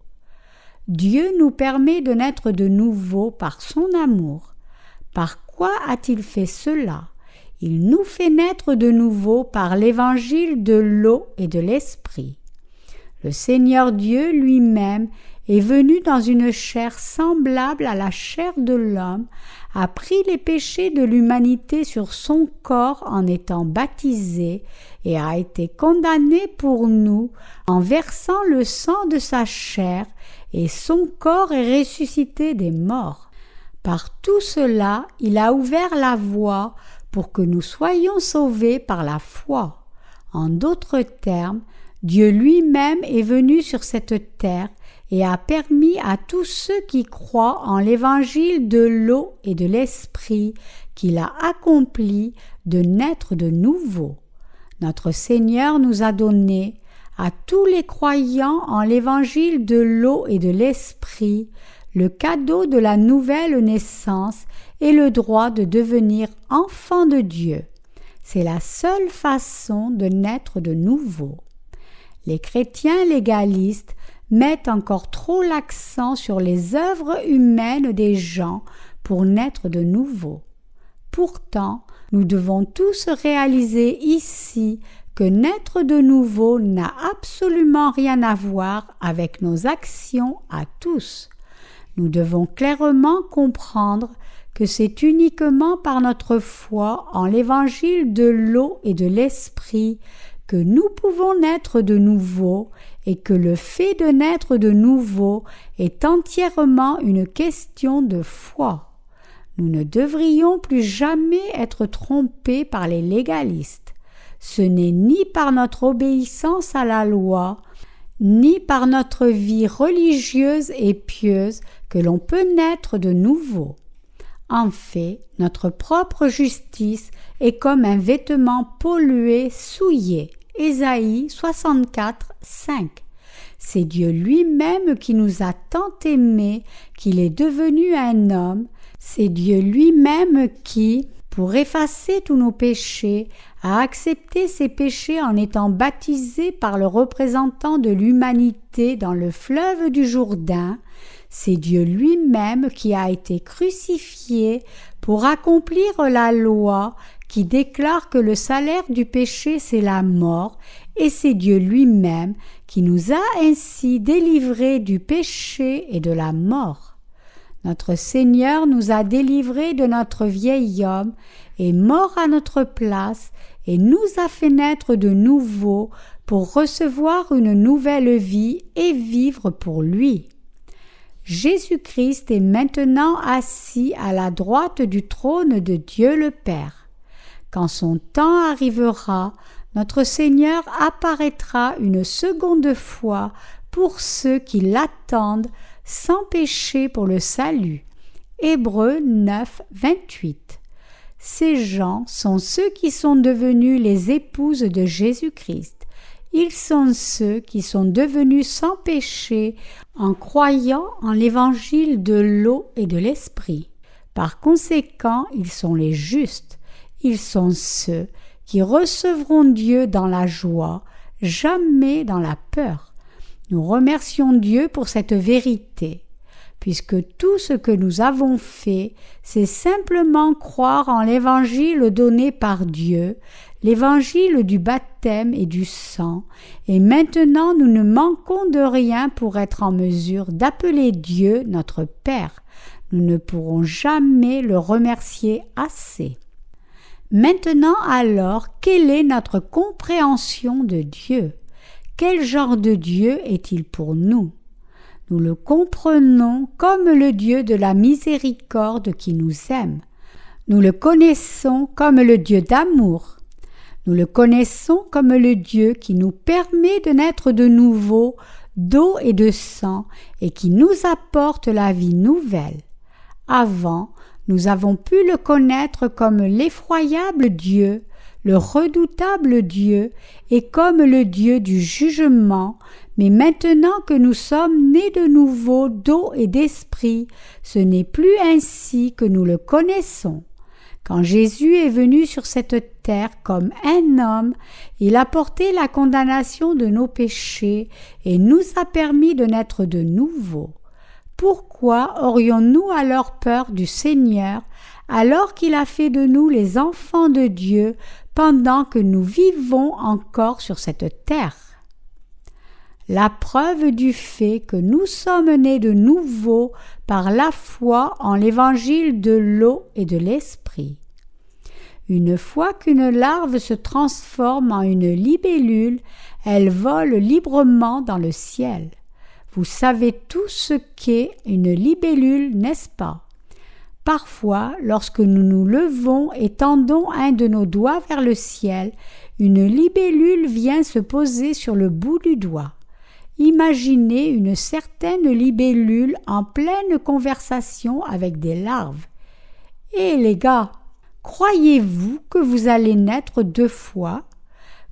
Dieu nous permet de naître de nouveau par son amour. Par quoi a-t-il fait cela? Il nous fait naître de nouveau par l'évangile de l'eau et de l'esprit. Le Seigneur Dieu lui-même est venu dans une chair semblable à la chair de l'homme, a pris les péchés de l'humanité sur son corps en étant baptisé et a été condamné pour nous en versant le sang de sa chair, et son corps est ressuscité des morts. Par tout cela, il a ouvert la voie pour que nous soyons sauvés par la foi. En d'autres termes, Dieu lui-même est venu sur cette terre et a permis à tous ceux qui croient en l'évangile de l'eau et de l'esprit qu'il a accompli de naître de nouveau. Notre Seigneur nous a donné, à tous les croyants en l'évangile de l'eau et de l'esprit, le cadeau de la nouvelle naissance et le droit de devenir enfants de Dieu. C'est la seule façon de naître de nouveau. Les chrétiens légalistes mettent encore trop l'accent sur les œuvres humaines des gens pour naître de nouveau. Pourtant, nous devons tous réaliser ici que naître de nouveau n'a absolument rien à voir avec nos actions à tous. Nous devons clairement comprendre que c'est uniquement par notre foi en l'évangile de l'eau et de l'esprit que nous pouvons naître de nouveau et que le fait de naître de nouveau est entièrement une question de foi. Nous ne devrions plus jamais être trompés par les légalistes. Ce n'est ni par notre obéissance à la loi, ni par notre vie religieuse et pieuse que l'on peut naître de nouveau. En fait, notre propre justice est comme un vêtement pollué, souillé. Ésaïe 64, 5. C'est Dieu lui-même qui nous a tant aimés qu'il est devenu un homme. C'est Dieu lui-même qui, pour effacer tous nos péchés, a accepté ces péchés en étant baptisé par le représentant de l'humanité dans le fleuve du Jourdain. C'est Dieu lui-même qui a été crucifié pour accomplir la loi qui déclare que le salaire du péché c'est la mort, et c'est Dieu lui-même qui nous a ainsi délivrés du péché et de la mort. Notre Seigneur nous a délivrés de notre vieil homme, est mort à notre place et nous a fait naître de nouveau pour recevoir une nouvelle vie et vivre pour lui. Jésus-Christ est maintenant assis à la droite du trône de Dieu le Père. Quand son temps arrivera, notre Seigneur apparaîtra une seconde fois pour ceux qui l'attendent sans péché pour le salut. Hébreux 9, 28. Ces gens sont ceux qui sont devenus les épouses de Jésus-Christ. Ils sont ceux qui sont devenus sans péché en croyant en l'évangile de l'eau et de l'esprit. Par conséquent, ils sont les justes. Ils sont ceux qui recevront Dieu dans la joie, jamais dans la peur. Nous remercions Dieu pour cette vérité. puisque tout ce que nous avons fait, c'est simplement croire en l'évangile donné par Dieu, l'évangile du baptême et du sang, et maintenant nous ne manquons de rien pour être en mesure d'appeler Dieu notre Père. Nous ne pourrons jamais le remercier assez. Maintenant alors, quelle est notre compréhension de Dieu? Quel genre de Dieu est-il pour nous? Nous le comprenons comme le Dieu de la miséricorde qui nous aime. Nous le connaissons comme le Dieu d'amour. Nous le connaissons comme le Dieu qui nous permet de naître de nouveau d'eau et de sang et qui nous apporte la vie nouvelle. Avant, nous avons pu le connaître comme l'effroyable Dieu, le redoutable Dieu et comme le Dieu du jugement, mais maintenant que nous sommes nés de nouveau d'eau et d'esprit, ce n'est plus ainsi que nous le connaissons. Quand Jésus est venu sur cette terre comme un homme, il a porté la condamnation de nos péchés et nous a permis de naître de nouveau. Pourquoi aurions-nous alors peur du Seigneur, alors qu'il a fait de nous les enfants de Dieu pendant que nous vivons encore sur cette terre? La preuve du fait que nous sommes nés de nouveau par la foi en l'évangile de l'eau et de l'esprit. Une fois qu'une larve se transforme en une libellule, elle vole librement dans le ciel. Vous savez tout ce qu'est une libellule, n'est-ce pas? Parfois, lorsque nous nous levons et tendons un de nos doigts vers le ciel, une libellule vient se poser sur le bout du doigt. Imaginez une certaine libellule en pleine conversation avec des larves. « Eh les gars, croyez-vous que vous allez naître 2 fois?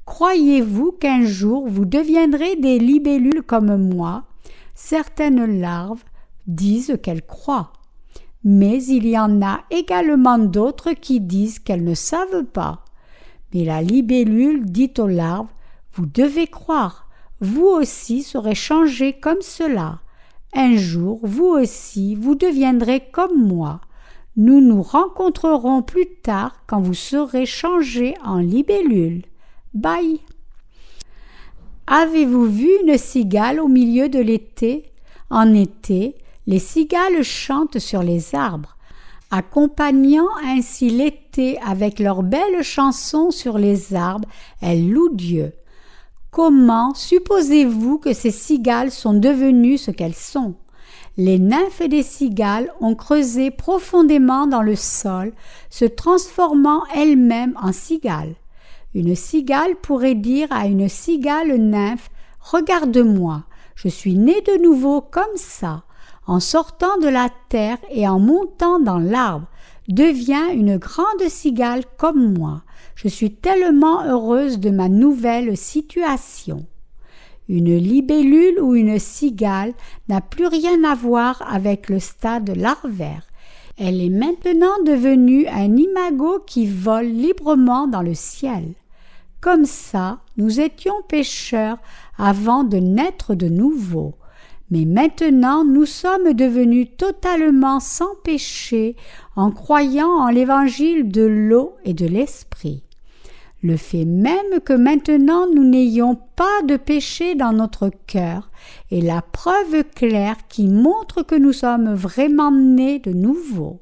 Croyez-vous qu'un jour vous deviendrez des libellules comme moi? » Certaines larves disent qu'elles croient, mais il y en a également d'autres qui disent qu'elles ne savent pas. Mais la libellule dit aux larves « Vous devez croire, vous aussi serez changés comme cela. Un jour, vous aussi, vous deviendrez comme moi. Nous nous rencontrerons plus tard quand vous serez changés en libellule. Bye !» Avez-vous vu une cigale au milieu de l'été? En été, les cigales chantent sur les arbres, accompagnant ainsi l'été avec leurs belles chansons sur les arbres, elles louent Dieu. Comment supposez-vous que ces cigales sont devenues ce qu'elles sont? Les nymphes des cigales ont creusé profondément dans le sol, se transformant elles-mêmes en cigales. Une cigale pourrait dire à une cigale nymphe « Regarde-moi, je suis née de nouveau comme ça, en sortant de la terre et en montant dans l'arbre, deviens une grande cigale comme moi. Je suis tellement heureuse de ma nouvelle situation. » Une libellule ou une cigale n'a plus rien à voir avec le stade larvaire. Elle est maintenant devenue un imago qui vole librement dans le ciel. Comme ça, nous étions pécheurs avant de naître de nouveau. Mais maintenant, nous sommes devenus totalement sans péché en croyant en l'évangile de l'eau et de l'esprit. Le fait même que maintenant nous n'ayons pas de péché dans notre cœur est la preuve claire qui montre que nous sommes vraiment nés de nouveau.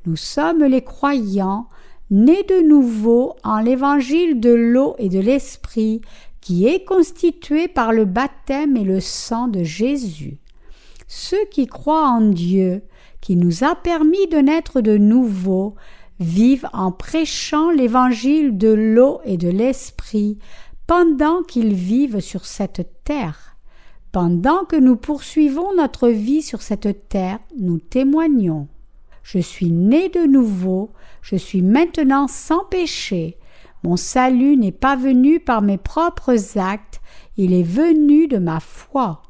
Nous sommes les croyants, nés de nouveau en l'évangile de l'eau et de l'esprit qui est constitué par le baptême et le sang de Jésus. Ceux qui croient en Dieu, qui nous a permis de naître de nouveau, vivent en prêchant l'évangile de l'eau et de l'esprit pendant qu'ils vivent sur cette terre. Pendant que nous poursuivons notre vie sur cette terre, nous témoignons. Je suis né de nouveau, je suis maintenant sans péché. Mon salut n'est pas venu par mes propres actes, il est venu de ma foi.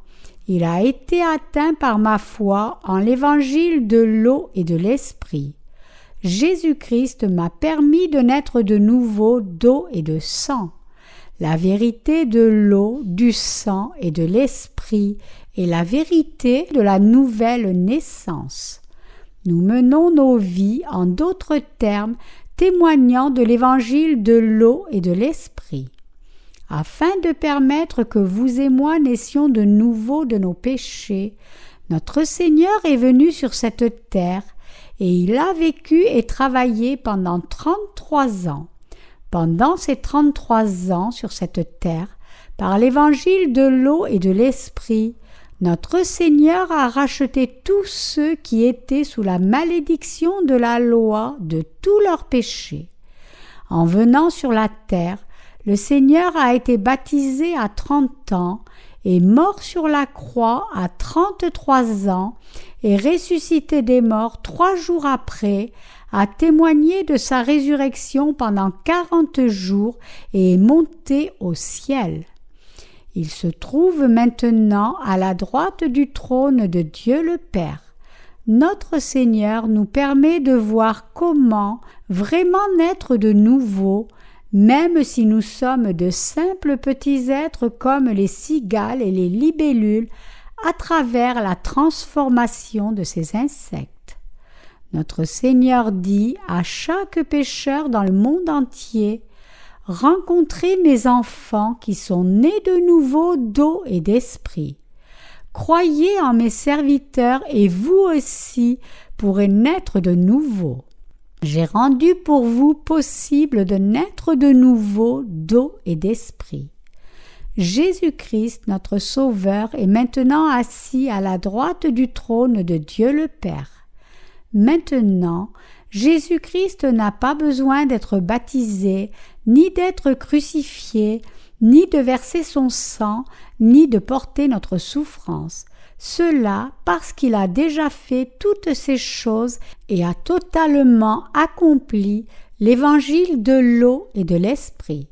Il a été atteint par ma foi en l'évangile de l'eau et de l'esprit. Jésus-Christ m'a permis de naître de nouveau d'eau et de sang. La vérité de l'eau, du sang et de l'esprit et la vérité de la nouvelle naissance. Nous menons nos vies, en d'autres termes, témoignant de l'évangile de l'eau et de l'esprit. Afin de permettre que vous et moi naissions de nouveau de nos péchés, notre Seigneur est venu sur cette terre et il a vécu et travaillé pendant 33 ans. Pendant ces 33 ans sur cette terre, par l'évangile de l'eau et de l'esprit, notre Seigneur a racheté tous ceux qui étaient sous la malédiction de la loi de tous leurs péchés. En venant sur la terre, le Seigneur a été baptisé à 30 ans et mort sur la croix à 33 ans et ressuscité des morts 3 jours après, a témoigné de sa résurrection pendant 40 jours et est monté au ciel. Il se trouve maintenant à la droite du trône de Dieu le Père. Notre Seigneur nous permet de voir comment vraiment naître de nouveau, même si nous sommes de simples petits êtres comme les cigales et les libellules, à travers la transformation de ces insectes. Notre Seigneur dit à chaque pécheur dans le monde entier: « Rencontrez mes enfants qui sont nés de nouveau d'eau et d'esprit. Croyez en mes serviteurs et vous aussi pourrez naître de nouveau. J'ai rendu pour vous possible de naître de nouveau d'eau et d'esprit. » Jésus-Christ, notre Sauveur, est maintenant assis à la droite du trône de Dieu le Père. Maintenant, Jésus-Christ n'a pas besoin d'être baptisé, ni d'être crucifié, ni de verser son sang, ni de porter notre souffrance. Cela parce qu'il a déjà fait toutes ces choses et a totalement accompli l'évangile de l'eau et de l'esprit.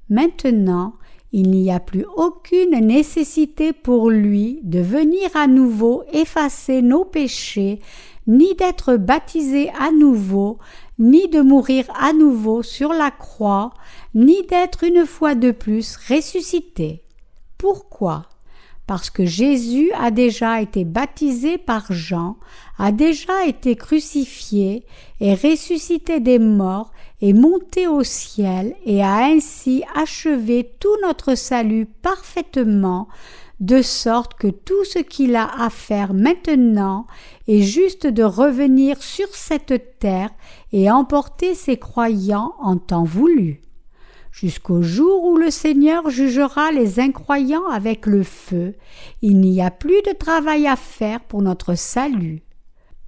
Maintenant, il n'y a plus aucune nécessité pour lui de venir à nouveau effacer nos péchés, ni d'être baptisé à nouveau, ni de mourir à nouveau sur la croix, ni d'être une fois de plus ressuscité. Pourquoi ? Parce que Jésus a déjà été baptisé par Jean, a déjà été crucifié et ressuscité des morts et monté au ciel et a ainsi achevé tout notre salut parfaitement, de sorte que tout ce qu'il a à faire maintenant est juste de revenir sur cette terre et emporter ses croyants en temps voulu, jusqu'au jour où le Seigneur jugera les incroyants avec le feu. Il n'y a plus de travail à faire pour notre salut.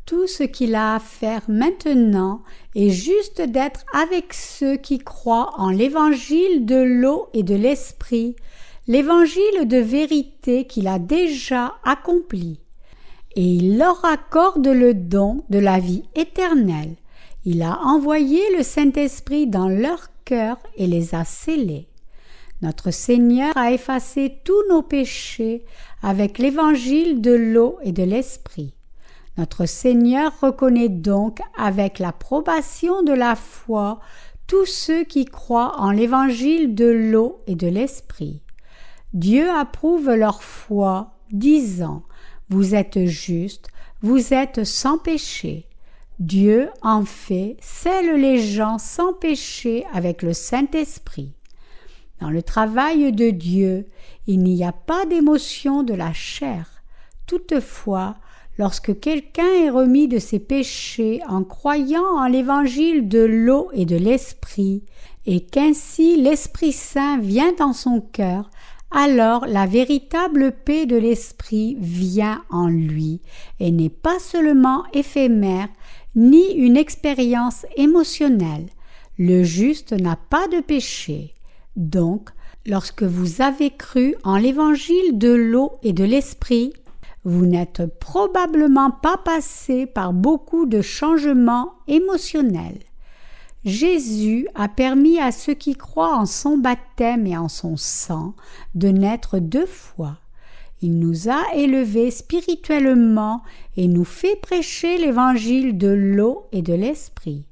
Tout ce qu'il a à faire maintenant est juste d'être avec ceux qui croient en l'évangile de l'eau et de l'esprit, l'évangile de vérité qu'il a déjà accompli. Et il leur accorde le don de la vie éternelle. Il a envoyé le Saint-Esprit dans leur cœur et les a scellés. Notre Seigneur a effacé tous nos péchés avec l'évangile de l'eau et de l'esprit. Notre Seigneur reconnaît donc avec l'approbation de la foi tous ceux qui croient en l'évangile de l'eau et de l'esprit. Dieu approuve leur foi, disant: « Vous êtes justes, vous êtes sans péché. » Dieu, en fait, scelle les gens sans péché avec le Saint-Esprit. Dans le travail de Dieu, il n'y a pas d'émotion de la chair. Toutefois, lorsque quelqu'un est remis de ses péchés en croyant en l'évangile de l'eau et de l'esprit, et qu'ainsi l'Esprit Saint vient dans son cœur, alors la véritable paix de l'esprit vient en lui et n'est pas seulement éphémère, ni une expérience émotionnelle. Le juste n'a pas de péché. Donc, lorsque vous avez cru en l'évangile de l'eau et de l'esprit, vous n'êtes probablement pas passé par beaucoup de changements émotionnels. Jésus a permis à ceux qui croient en son baptême et en son sang de naître 2 fois. Il nous a élevés spirituellement et nous fait prêcher l'évangile de l'eau et de l'esprit.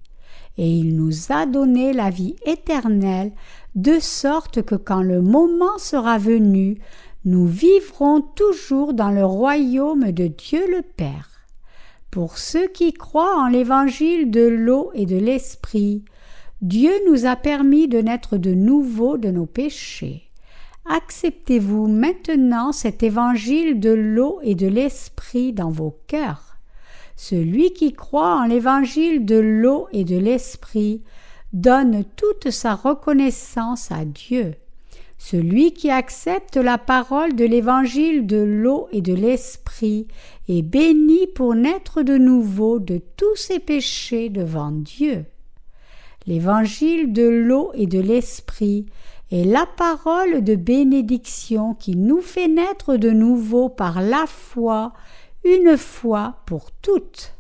Et il nous a donné la vie éternelle, de sorte que quand le moment sera venu, nous vivrons toujours dans le royaume de Dieu le Père. Pour ceux qui croient en l'évangile de l'eau et de l'esprit, Dieu nous a permis de naître de nouveau de nos péchés. Acceptez-vous maintenant cet évangile de l'eau et de l'esprit dans vos cœurs. Celui qui croit en l'évangile de l'eau et de l'esprit donne toute sa reconnaissance à Dieu. Celui qui accepte la parole de l'évangile de l'eau et de l'esprit est béni pour naître de nouveau de tous ses péchés devant Dieu. L'évangile de l'eau et de l'esprit est la parole de bénédiction qui nous fait naître de nouveau par la foi, une fois pour toutes.